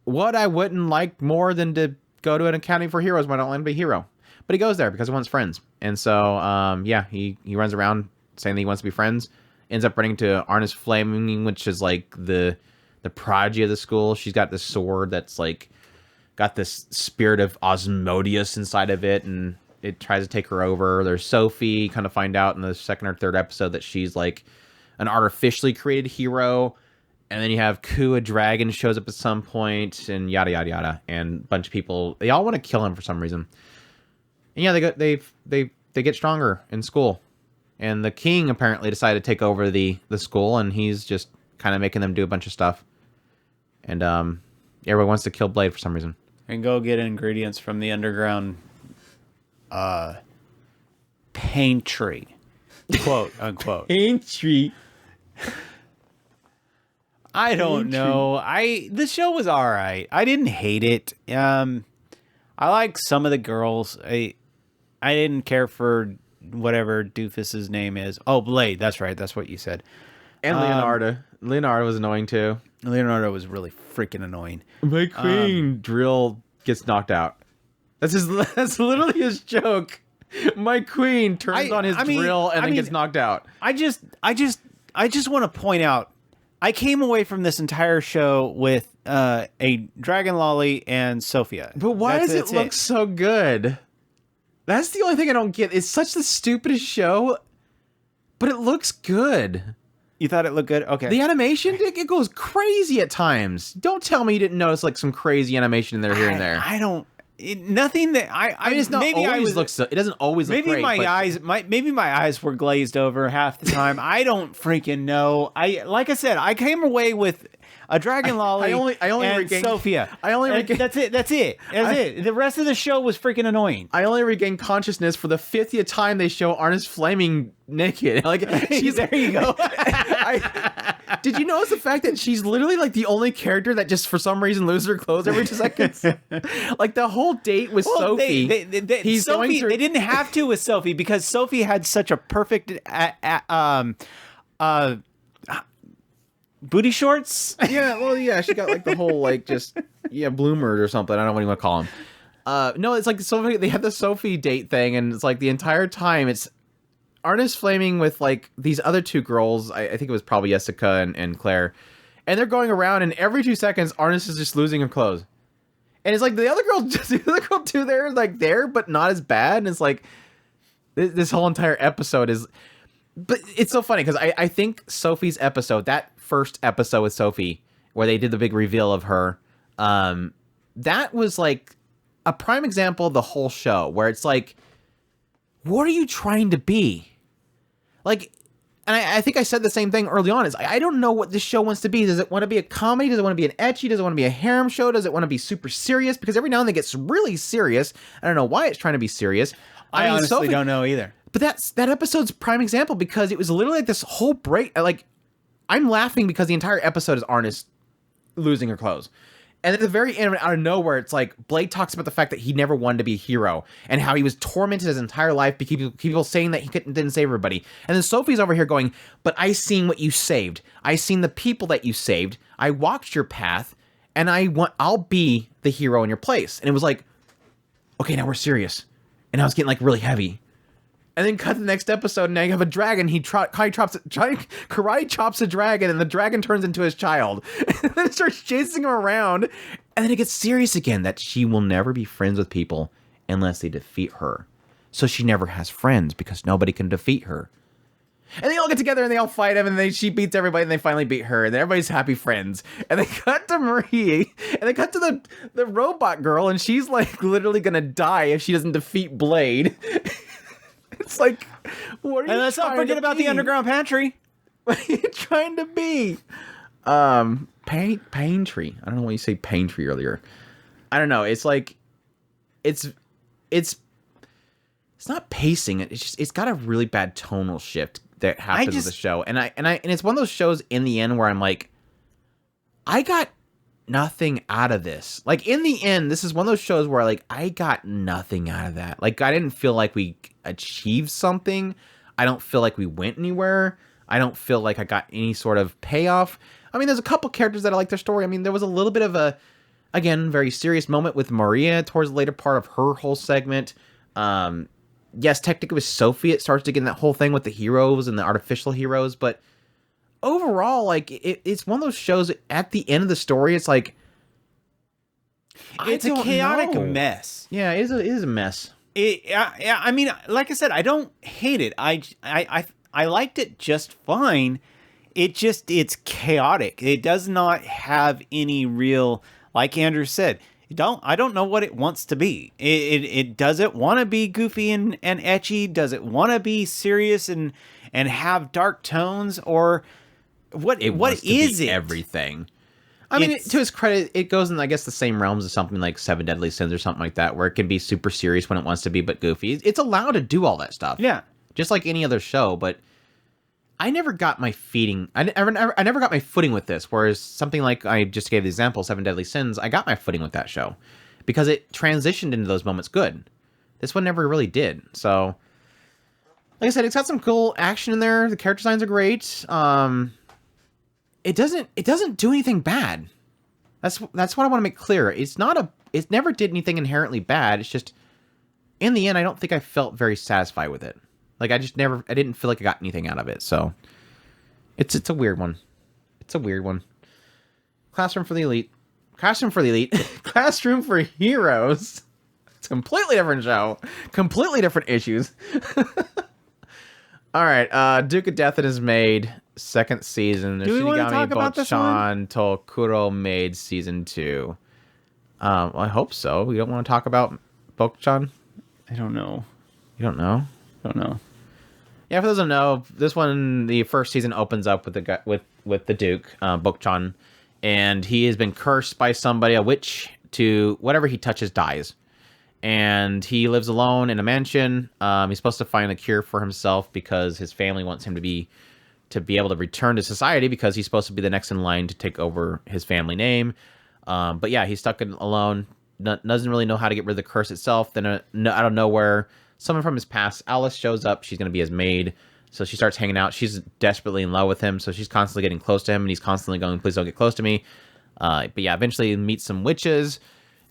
What I wouldn't like more than to go to an academy for heroes when I don't want to be a hero. But he goes there because he wants friends. And so, yeah, he runs around saying that he wants to be friends. Ends up running to Arnis Flaming, which is like the prodigy of the school. She's got this sword that's like got this spirit of Osmodius inside of it, and it tries to take her over. There's Sophie, kind of find out in the second or third episode that she's like an artificially created hero. And then you have Ku, a dragon, shows up at some point, and yada yada yada. And a bunch of people, they all want to kill him for some reason. And yeah, they get stronger in school. And the king apparently decided to take over the school, and he's just kind of making them do a bunch of stuff. And everyone wants to kill Blade for some reason. And go get ingredients from the underground pantry, quote unquote. Pantry. I don't know. The show was all right. I didn't hate it. I like some of the girls. I didn't care for whatever Doofus's name is. Oh, Blade. That's right. That's what you said. And Leonardo. Leonardo was annoying too. Leonardo was really freaking annoying. My queen drill gets knocked out. That's literally his joke. My queen turns on his drill and then gets knocked out. I just want to point out, I came away from this entire show with a Dragon Lolly and Sophia. But why does it look so good? That's the only thing I don't get. It's such the stupidest show, but it looks good. You thought it looked good? Okay. The animation, it goes crazy at times. Don't tell me you didn't notice like some crazy animation in there here and there. I don't. Nothing that I mean, it's not maybe always looks. It doesn't always look great. Maybe my eyes were glazed over half the time. I don't freaking know. Like I said, I came away with a Dragon Lolly and Sophia. That's it. The rest of the show was freaking annoying. I only regained consciousness for the 50th time they show Arnis Flaming naked. Like she's there you go. Did you notice the fact that she's literally like the only character that just for some reason loses her clothes every 2 seconds? Like the whole date with Sophie. They didn't have to with Sophie because Sophie had such a perfect booty shorts. Yeah, well, yeah, she got like the whole like just bloomers or something. I don't know what you want to call them. No, it's like Sophie. They had the Sophie date thing, and it's like the entire time it's Arna's flaming with like these other two girls. I think it was probably Jessica and Claire, and they're going around, and every 2 seconds, Arnis is just losing her clothes, and it's like the other girl too. They're like there, but not as bad. And it's like this whole entire episode is, but it's so funny because I think Sophie's episode, that first episode with Sophie, where they did the big reveal of her, that was like a prime example of the whole show, where it's like, what are you trying to be? Like, and I think I said the same thing early on, is I don't know what this show wants to be. Does it want to be a comedy? Does it want to be an ecchi? Does it want to be a harem show? Does it want to be super serious? Because every now and then it gets really serious. I don't know why it's trying to be serious. I mean, honestly don't know either. But that episode's prime example, because it was literally like this whole break. Like, I'm laughing because the entire episode is Arnis losing her clothes. And at the very end, out of nowhere, it's like Blade talks about the fact that he never wanted to be a hero and how he was tormented his entire life because people saying that he didn't save everybody. And then Sophie's over here going, but I seen what you saved. I seen the people that you saved. I walked your path, and I'll be the hero in your place. And it was like, okay, now we're serious. And I was getting like really heavy. And then cut to the next episode, and now you have a dragon. Karate chops a dragon, and the dragon turns into his child. And then starts chasing him around. And then it gets serious again, that she will never be friends with people unless they defeat her. So she never has friends because nobody can defeat her. And they all get together and they all fight him, and she beats everybody, and they finally beat her, and everybody's happy friends. And they cut to Marie, and they cut to the robot girl, and she's like literally gonna die if she doesn't defeat Blade. It's like, what are you trying to be? And let's not forget about the underground pantry. What are you trying to be? Pain tree. I don't know why you say pain tree earlier. I don't know. It's like, it's not pacing. It's just, it's got a really bad tonal shift that happens with the show. And it's one of those shows in the end where I'm like, I got nothing out of this. Like, in the end, this is one of those shows where like I got nothing out of that. Like, I didn't feel like we achieved something. I don't feel like we went anywhere. I don't feel like I got any sort of payoff. I mean, there's a couple characters that I like their story. I mean, there was a little bit of a, again, very serious moment with Maria towards the later part of her whole segment. Yes, technically with Sophie, it starts to get in that whole thing with the heroes and the artificial heroes, but overall, like, it's one of those shows at the end of the story, it's like, it's a chaotic mess. Yeah, it is a mess. Yeah, I mean, like I said, I don't hate it. I liked it just fine. It's chaotic. It does not have any real, like Andrew said, I don't know what it wants to be. It does it want to be goofy and ecchi? Does it want to be serious and have dark tones, or what is it? Everything. I mean, to his credit, it goes in, I guess, the same realms as something like Seven Deadly Sins or something like that, where it can be super serious when it wants to be, but goofy. It's allowed to do all that stuff. Yeah. Just like any other show, but I never got my I never got my footing with this, whereas something like, I just gave the example, Seven Deadly Sins, I got my footing with that show. Because it transitioned into those moments good. This one never really did. So, like I said, it's got some cool action in there. The character designs are great. It doesn't do anything bad. That's what I want to make clear. It never did anything inherently bad. It's just, in the end, I don't think I felt very satisfied with it. Like, I didn't feel like I got anything out of it. So, it's a weird one. It's a weird one. Classroom for the Elite. Classroom for Heroes. It's a completely different show. Completely different issues. Alright, Duke of Death and his Maid, second season. Do we want to talk about this one? Tokuro Maid season 2. Well, I hope so. We don't want to talk about Bokuchan? I don't know. You don't know? Don't know. Yeah, for those who don't know, this one, the first season opens up with the Duke, Bokuchan, and he has been cursed by somebody, a witch, to whatever he touches dies. And he lives alone in a mansion. He's supposed to find a cure for himself because his family wants him to be able to return to society, because he's supposed to be the next in line to take over his family name. But yeah, he's stuck alone. Doesn't really know how to get rid of the curse itself. Then out of nowhere, someone from his past, Alice, shows up. She's going to be his maid. So she starts hanging out. She's desperately in love with him. So she's constantly getting close to him. And he's constantly going, please don't get close to me. But yeah, eventually he meets some witches.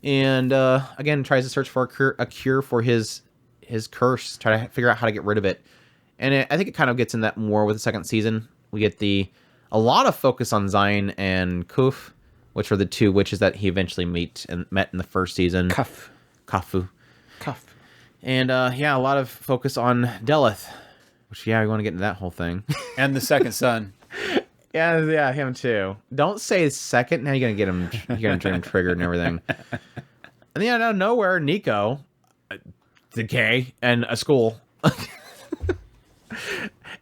And again, tries to search for a cure for his curse. Try to figure out how to get rid of it. and I think it kind of gets in that more with the second season. We get a lot of focus on Zayn and Kuf, which are the two witches that he eventually met in the first season. Kafu. And a lot of focus on Delith, which we want to get into that whole thing. And the second son. Yeah, him too. Don't say second. Now you're gonna get him. You're gonna get him triggered and everything. And then out of nowhere, Nico, decay, and a school.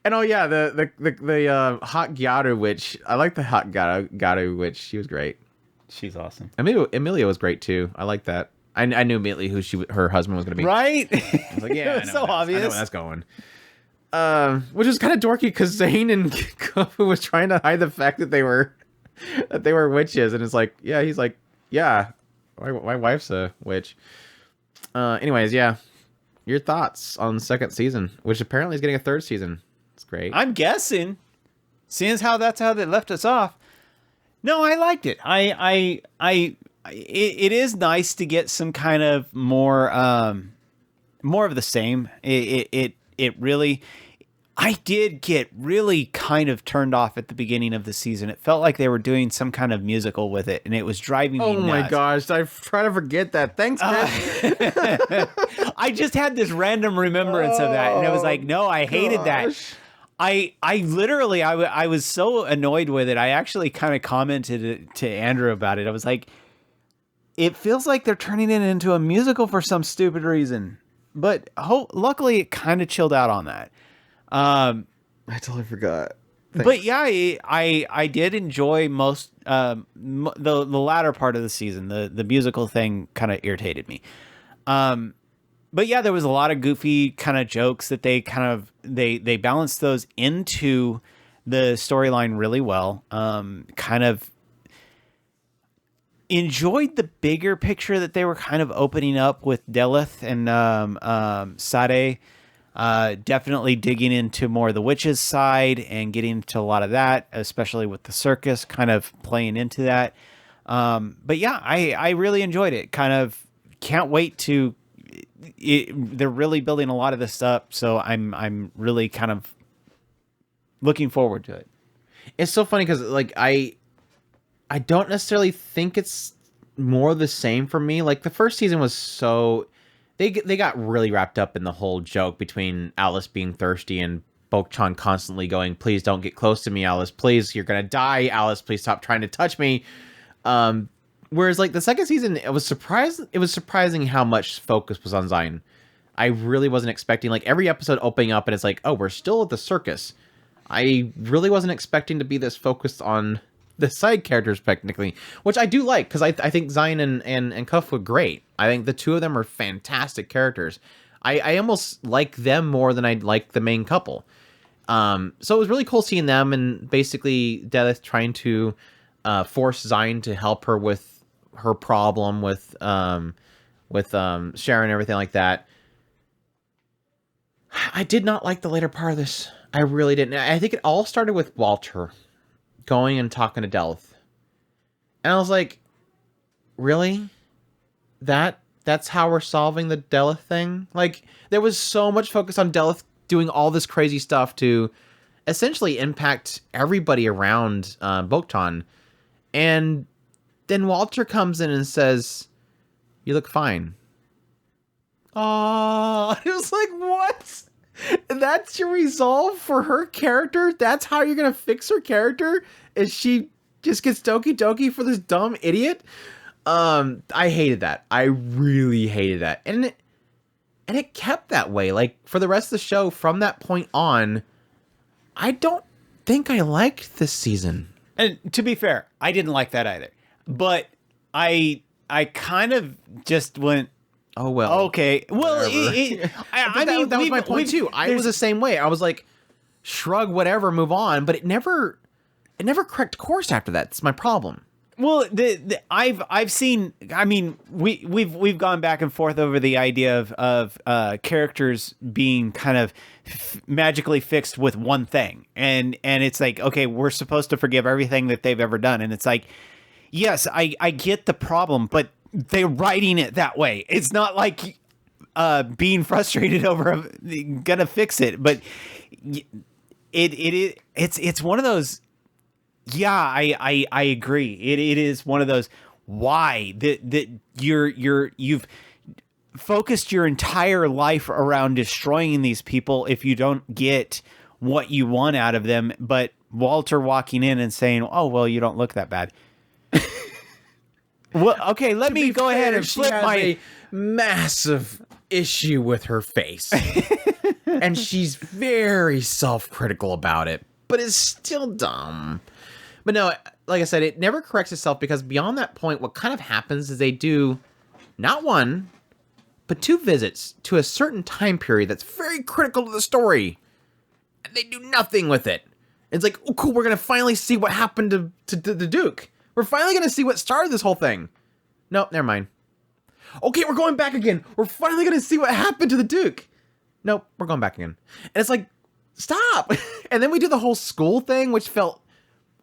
And the hot Gyaru witch. I like the hot Gyaru witch. She was great. She's awesome. Emilia was great too. I like that. I knew immediately who her husband was gonna be. Right? I was like, yeah, it was so obvious. I know where that's going. Which was kind of dorky because Zayn and Kofu was trying to hide the fact that they were witches, and it's like, yeah, he's like, yeah, my wife's a witch. Anyways, yeah, your thoughts on the second season, which apparently is getting a third season. It's great. I'm guessing, seeing as how that's how they left us off. No, I liked it. It is nice to get some kind of more of the same. It really, I did get really kind of turned off at the beginning of the season. It felt like they were doing some kind of musical with it, and it was driving me nuts. Oh my gosh, I try to forget that. Thanks, man. I just had this random remembrance of that, and I was like, no, I hated that. I literally, I was so annoyed with it. I actually kind of commented to Andrew about it. I was like, it feels like they're turning it into a musical for some stupid reason. But luckily, it kind of chilled out on that. I totally forgot. Thanks. But yeah, I did enjoy most the latter part of the season. The musical thing kind of irritated me. But yeah, there was a lot of goofy kind of jokes that they balanced those into the storyline really well. Kind of enjoyed the bigger picture that they were kind of opening up with Delith and Sade. Definitely digging into more of the witches side and getting into a lot of that, especially with the circus kind of playing into that. But yeah, I really enjoyed it. Kind of can't wait to. They're really building a lot of this up, so I'm really kind of looking forward to it. It's so funny because like I don't necessarily think it's more the same for me. Like the first season was so they got really wrapped up in the whole joke between Alice being thirsty and Bok-chan constantly going, "Please don't get close to me, Alice. Please, you're gonna die, Alice. Please stop trying to touch me." Whereas like the second season, it was surprising how much focus was on Zayn. I really wasn't expecting like every episode opening up and it's like, oh, we're still at the circus. I really wasn't expecting to be this focused on the side characters technically, which I do like because I think Zayn and Cuff were great. I think the two of them are fantastic characters. I almost like them more than I like the main couple. So it was really cool seeing them and basically Delith trying to force Zayn to help her with her problem with Sharon and everything like that. I did not like the later part of this. I really didn't. I think it all started with Walter going and talking to Delith. And I was like, really? That's how we're solving the Delith thing? Like, there was so much focus on Delith doing all this crazy stuff to essentially impact everybody around Bok-chan. And then Walter comes in and says, "You look fine." Oh, it was like, what? That's your resolve for her character? That's how you're going to fix her character? Is she just gets doki for this dumb idiot? I hated that. I really hated that. And it kept that way. Like, for the rest of the show, from that point on, I don't think I liked this season. And to be fair, I didn't like that either. But I kind of just went, oh, well. Okay. Well, that was my point too. I was the same way. I was like, shrug, whatever, move on. But it never correct course after that. That's my problem. Well, I've seen. I mean, we've gone back and forth over the idea of characters being kind of magically fixed with one thing, and it's like, okay, we're supposed to forgive everything that they've ever done, and it's like, yes, I get the problem, but they're writing it that way. It's not like being frustrated over gonna fix it, but it's one of those. Yeah, I agree. It is one of those. Why that you've focused your entire life around destroying these people if you don't get what you want out of them, but Walter walking in and saying, "Oh, well, you don't look that bad." Well, okay, let me go ahead and flip a massive issue with her face. And she's very self-critical about it, but it's still dumb. But no, like I said, it never corrects itself because beyond that point, what kind of happens is they do not one, but 2 visits to a certain time period that's very critical to the story. And they do nothing with it. It's like, oh, cool, we're going to finally see what happened to the Duke. We're finally going to see what started this whole thing. Nope, never mind. Okay, we're going back again. We're finally going to see what happened to the Duke. Nope, we're going back again. And it's like, stop. And then we do the whole school thing, which felt,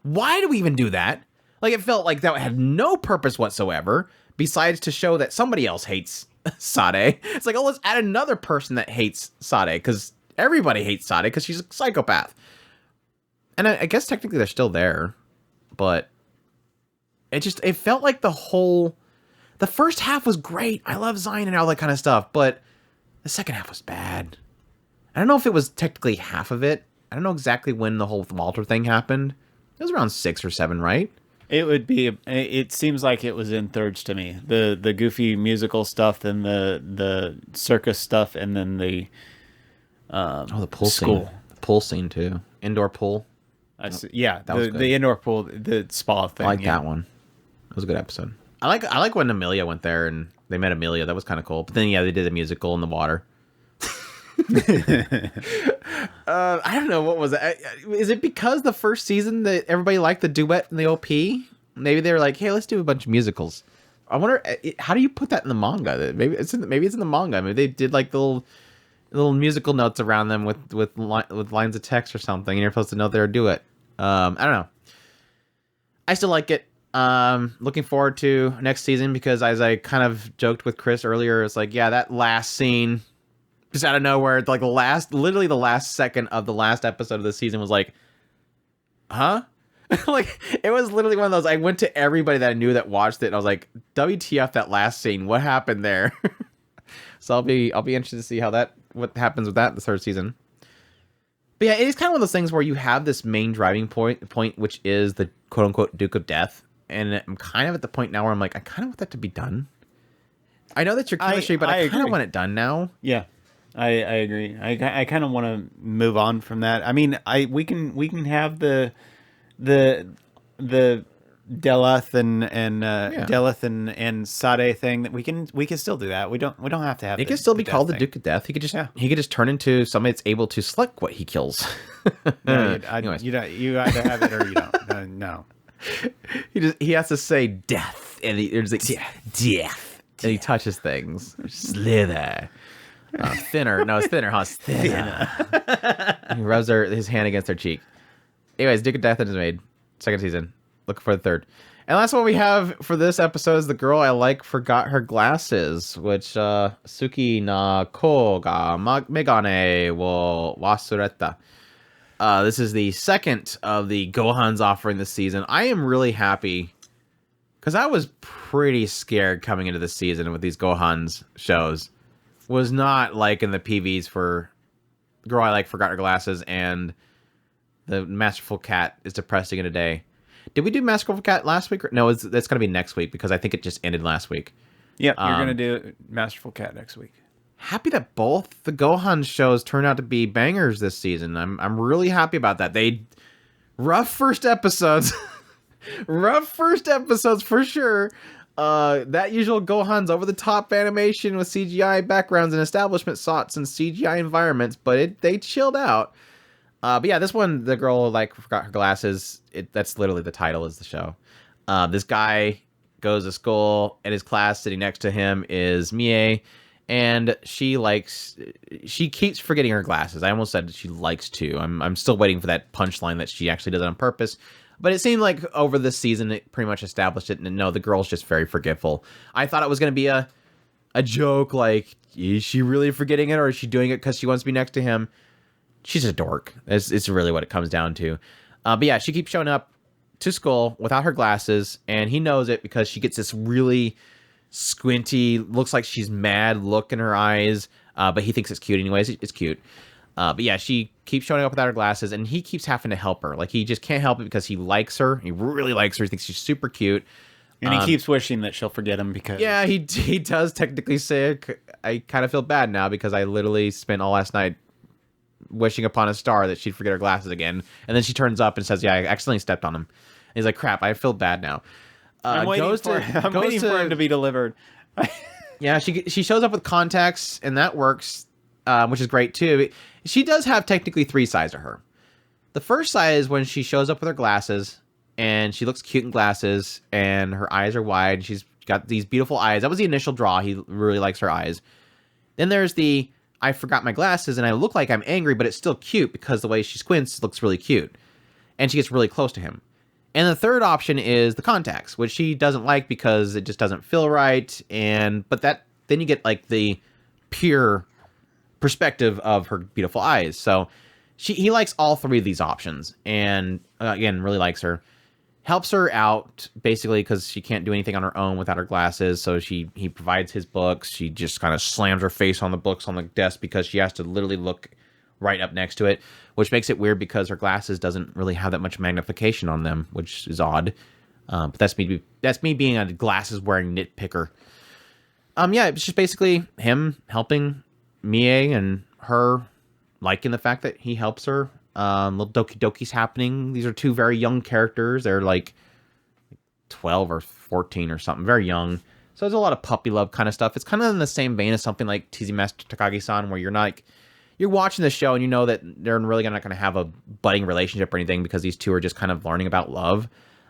why do we even do that? Like, it felt like that had no purpose whatsoever, besides to show that somebody else hates Sade. It's like, oh, let's add another person that hates Sade, because everybody hates Sade, because she's a psychopath. And I guess technically they're still there, but it felt like the first half was great. I love Zion and all that kind of stuff, but the second half was bad. I don't know if it was technically half of it. I don't know exactly when the whole Walter thing happened. It was around 6 or 7, right? It seems like it was in thirds to me. The goofy musical stuff, then the circus stuff, and then the the pool school. Scene. The pool scene too. Indoor pool. Yeah, that was good. The indoor pool, the spa thing. I like that one. It was a good episode. I like when Amelia went there and they met Amelia. That was kind of cool. But then they did a musical in the water. I don't know, what was it? Is it because the first season that everybody liked the duet and the OP? Maybe they were like, hey, let's do a bunch of musicals. I wonder, how do you put that in the manga? Maybe it's in the manga. Maybe they did like the little musical notes around them with lines of text or something, and you're supposed to know they're a duet. I don't know. I still like it. Looking forward to next season because, as I kind of joked with Chris earlier, it's like, yeah, that last scene just out of nowhere, like literally the last second of the last episode of the season was like, huh? Like, it was literally one of those, I went to everybody that I knew that watched it and I was like, WTF, that last scene, what happened there? So I'll be interested to see what happens with that in the 3rd season. But yeah, it is kind of one of those things where you have this main driving point, which is the quote unquote Duke of Death. And I'm kind of at the point now where I'm like, I kind of want that to be done. I know that's your chemistry, but I kind of want it done now. Yeah, I agree. I kind of want to move on from that. I mean, we can have the Deleth and Deleth and Sade thing that we can still do that. We don't have to have. It can still be called the Duke of Death. He could just turn into somebody that's able to select what he kills. No, you either have it or you don't. No. He has to say death, and there's like death, and he touches things. Slither, thinner. No, it's thinner, huh? Thinner. He rubs his hand against her cheek. Anyways, Duke of Death is made. 2nd season. Looking for the 3rd. And last one we have for this episode is the girl I like forgot her glasses, which Suki na ko ga megane wo wasureta. This is the 2nd of the Gohans offering this season. I am really happy because I was pretty scared coming into the season with these Gohans shows. Was not liking the PVs for Girl I Like Forgot Her Glasses and the Masterful Cat is Depressing in a Day. Did we do Masterful Cat last week? No, that's going to be next week because I think it just ended last week. Yep, you're going to do Masterful Cat next week. Happy that both the Gohan shows turned out to be bangers this season. I'm really happy about that. Rough first episodes. Rough first episodes for sure. That usual Gohan's over the top animation with CGI backgrounds and establishment shots and CGI environments, but they chilled out. But yeah, this one, the girl like forgot her glasses. That's literally the title is the show. This guy goes to school, and his class sitting next to him is Mie, and she keeps forgetting her glasses. I almost said she likes to. I'm still waiting for that punchline that she actually does it on purpose. But it seemed like over this season, it pretty much established it. And no, the girl's just very forgetful. I thought it was going to be a a joke like, is she really forgetting it or is she doing it because she wants to be next to him? She's a dork. It's really what it comes down to. But yeah, she keeps showing up to school without her glasses, and he knows it because she gets this really squinty, looks like she's mad look in her eyes, but he thinks it's cute anyways. It's cute. But yeah, she keeps showing up without her glasses, and he keeps having to help her. Like, he just can't help it because he likes her. He really likes her. He thinks she's super cute. And he keeps wishing that she'll forget him because... Yeah, he does technically say it. I kind of feel bad now because I literally spent all last night wishing upon a star that she'd forget her glasses again. And then she turns up and says, yeah, I accidentally stepped on him. And he's like, crap, I feel bad now. I'm waiting for him to be delivered. Yeah, she shows up with contacts, and that works, which is great too. She does have technically 3 sides of her. The first side is when she shows up with her glasses, and she looks cute in glasses, and her eyes are wide. She's got these beautiful eyes. That was the initial draw. He really likes her eyes. Then there's the, I forgot my glasses, and I look like I'm angry, but it's still cute because the way she squints looks really cute. And she gets really close to him. And the third option is the contacts, which she doesn't like because it just doesn't feel right. But then you get like the pure perspective of her beautiful eyes. So he likes all 3 of these options, and again, really likes her. Helps her out basically because she can't do anything on her own without her glasses. So he provides his books. She just kind of slams her face on the books on the desk because she has to literally look right up next to it, which makes it weird because her glasses doesn't really have that much magnification on them, which is odd. But that's me being a glasses wearing nitpicker. Yeah, it's just basically him helping Mie and her liking the fact that he helps her. Little Doki Doki's happening. These are 2 very young characters. They're like 12 or 14 or something, very young. So there's a lot of puppy love kind of stuff. It's kind of in the same vein as something like TZ Master Takagi-san, where you're not like, you're watching the show and you know that they're really not going to have a budding relationship or anything because these 2 are just kind of learning about love.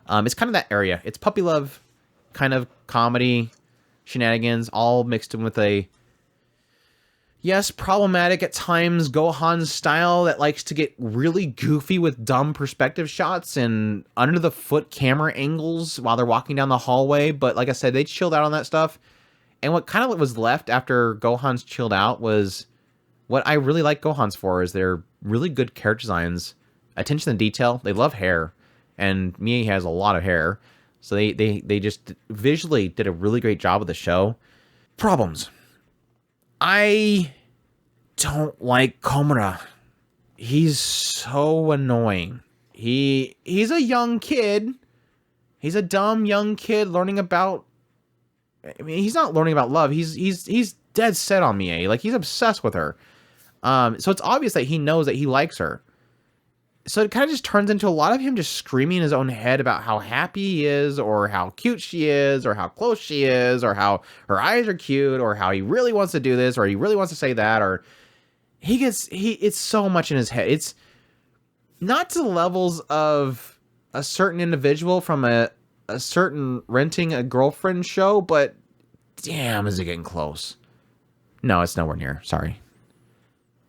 It's kind of that area. It's puppy love, kind of comedy, shenanigans, all mixed in with a, yes, problematic at times Gohan style that likes to get really goofy with dumb perspective shots and under the foot camera angles while they're walking down the hallway. But like I said, they chilled out on that stuff. And what kind of was left after Gohan's chilled out was what I really like Gohan's for is they're really good character designs, attention to detail. They love hair, and Mie has a lot of hair. So they just visually did a really great job of the show. Problems. I don't like Komura. He's so annoying. He's a young kid. He's a dumb young kid learning about, I mean, he's not learning about love. He's dead set on Mie. Like, he's obsessed with her. So it's obvious that he knows that he likes her. So it kind of just turns into a lot of him just screaming in his own head about how happy he is, or how cute she is, or how close she is, or how her eyes are cute, or how he really wants to do this, or he really wants to say that, or it's so much in his head. It's not to the levels of a certain individual from a certain renting a girlfriend show, but damn, is it getting close? No, it's nowhere near. Sorry.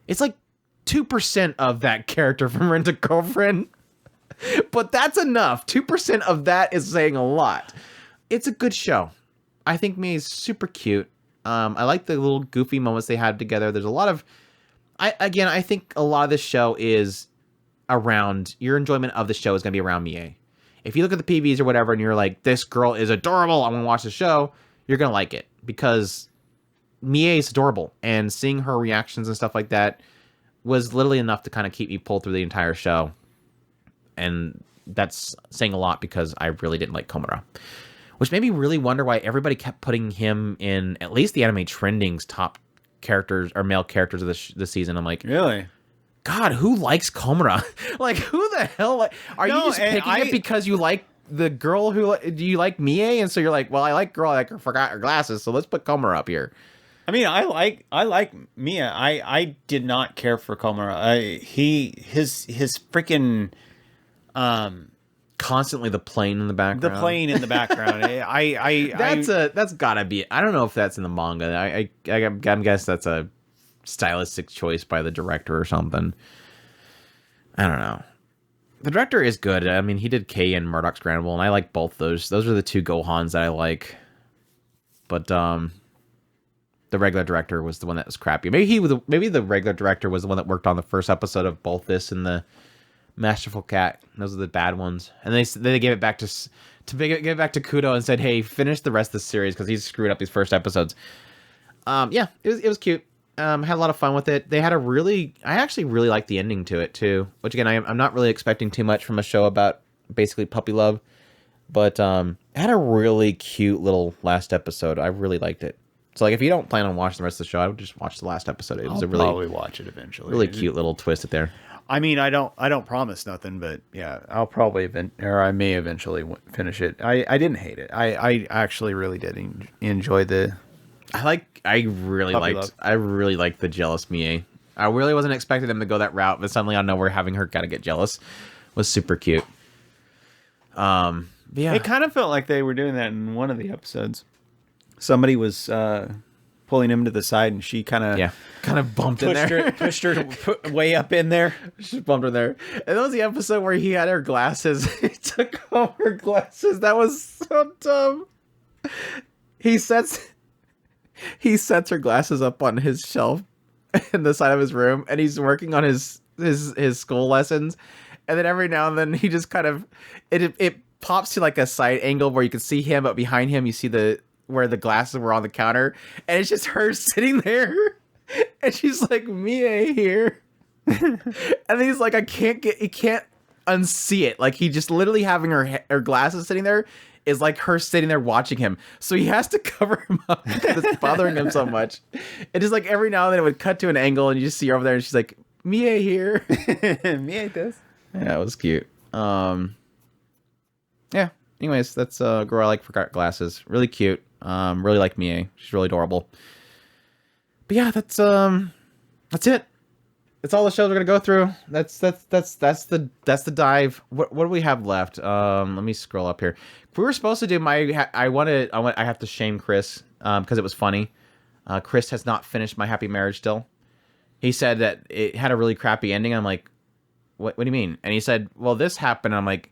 It's like 2% of that character from Rent a Girlfriend, but that's enough. 2% of that is saying a lot. It's a good show. I think Mie is super cute. I like the little goofy moments they had together. There's a lot of, I think a lot of this show is around, your enjoyment of the show is going to be around Mie. If you look at the PVs or whatever and you're like, this girl is adorable, I'm going to watch the show, you're going to like it because Mie is adorable, and seeing her reactions and stuff like that was literally enough to kind of keep me pulled through the entire show. And that's saying a lot because I really didn't like Komura, which made me really wonder why everybody kept putting him in at least the anime trending's top characters or male characters of this season. I'm like, really? God, who likes Komura? Like, who the hell? Are you just picking it because you like the girl do you like Mie? And so you're like, well, I like girl, I forgot her glasses, so let's put Komura up here. I mean, I like Mie. I did not care for Komura. His freaking constantly the plane in the background. The plane in the background. That's gotta be. I don't know if that's in the manga. I'm guess that's a stylistic choice by the director or something. I don't know. The director is good. I mean, he did K and Murdoch's Granville, and I like both those. Those are the 2 Gohans that I like. But the regular director was the one that was crappy. Maybe the regular director was the one that worked on the first episode of both this and the Masterful Cat. Those are the bad ones. And they gave it back to give it back to Kudo and said, "Hey, finish the rest of the series because he's screwed up these first episodes." Yeah, it was cute. Had a lot of fun with it. They had I actually really liked the ending to it too. Which again, I'm not really expecting too much from a show about basically puppy love, but it had a really cute little last episode. I really liked it. So like, if you don't plan on watching the rest of the show, I would just watch the last episode. It was a really probably watch it eventually. Really cute little twist at there. I mean, I don't promise nothing, but yeah, I'll probably I may eventually finish it. I didn't hate it. I actually really did enjoy the. I really liked the jealous Mie. I really wasn't expecting them to go that route, but suddenly out of nowhere, having her kind of get jealous was super cute. Yeah, it kind of felt like they were doing that in one of the episodes. Somebody was pulling him to the side, and she kind of bumped in there, pushed her way up in there. She bumped her there. And that was the episode where he had her glasses. He took off her glasses. That was so dumb. He sets her glasses up on his shelf in the side of his room, and he's working on his school lessons. And then every now and then he just kind of it pops to like a side angle where you can see him, but behind him you see where the glasses were on the counter, and it's just her sitting there, and she's like, "Mie here," and then he's like, he can't unsee it. Like, he just literally having her glasses sitting there is like her sitting there watching him, so he has to cover him up. It's bothering him so much. It is like every now and then it would cut to an angle, and you just see her over there, and she's like, "Mie here." Mie this. Yeah, it was cute. Yeah. Anyways, that's a girl I like for glasses. Really cute. Really like Mie. She's really adorable. But yeah, that's it. That's all the shows we're gonna go through. That's the dive. What do we have left? Let me scroll up here. We were supposed to do I have to shame Chris because it was funny. Chris has not finished My Happy Marriage still. He said that it had a really crappy ending. I'm like, what do you mean? And he said, well, this happened. I'm like,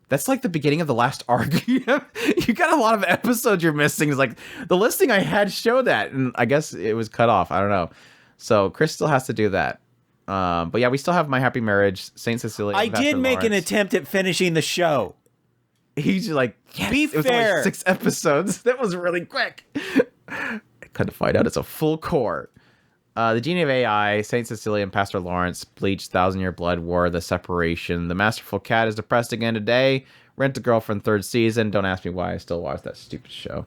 that's like the beginning of the last arc. You got a lot of episodes you're missing. It's like, the listing I had showed that, and I guess it was cut off. I don't know. So Chris still has to do that. But yeah, we still have My Happy Marriage, Saint Cecilia. I did make an attempt at finishing the show. He's like, yes, be it was fair. only 6 episodes. That was really quick. I couldn't find out it's a full core. The Genie of AI, Saint Cecilia and Pastor Lawrence, Bleach, 1,000-Year Blood War, The Separation. The Masterful Cat is depressed again today. Rent a Girlfriend 3rd season. Don't ask me why I still watch that stupid show.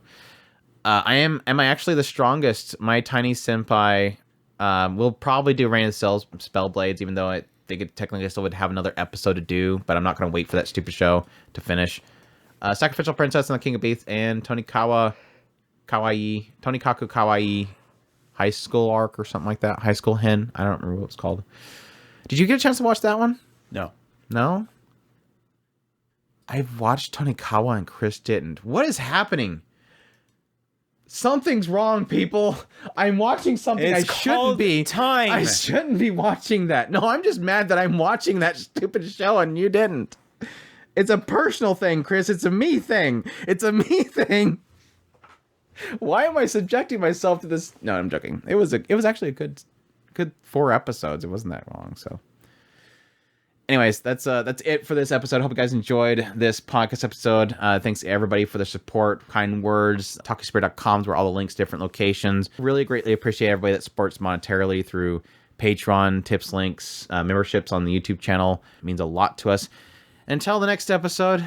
Am I actually the strongest? My Tiny Senpai. We'll probably do Rain of the Spellblades, even though I think it technically still would have another episode to do, but I'm not going to wait for that stupid show to finish. Sacrificial Princess and the King of Beasts, and Tonikaku Kawaii High School Arc or something like that. High School Hen. I don't remember what it's called. Did you get a chance to watch that one? No. No? I've watched Tonikawa and Chris didn't. What is happening? Something's wrong, people. I'm watching something I shouldn't be. I shouldn't be watching that. No, I'm just mad that I'm watching that stupid show and you didn't. It's a personal thing, Chris. It's a me thing. It's a me thing. Why am I subjecting myself to this? No, I'm joking. It was actually a good 4 episodes. It wasn't that long, so. Anyways, that's it for this episode. I hope you guys enjoyed this podcast episode. Thanks to everybody for the support, kind words. TalkingSpear.com is where all the links, different locations. Really greatly appreciate everybody that supports monetarily through Patreon, tips, links, memberships on the YouTube channel. It means a lot to us. Until the next episode,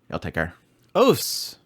y'all take care. Oos.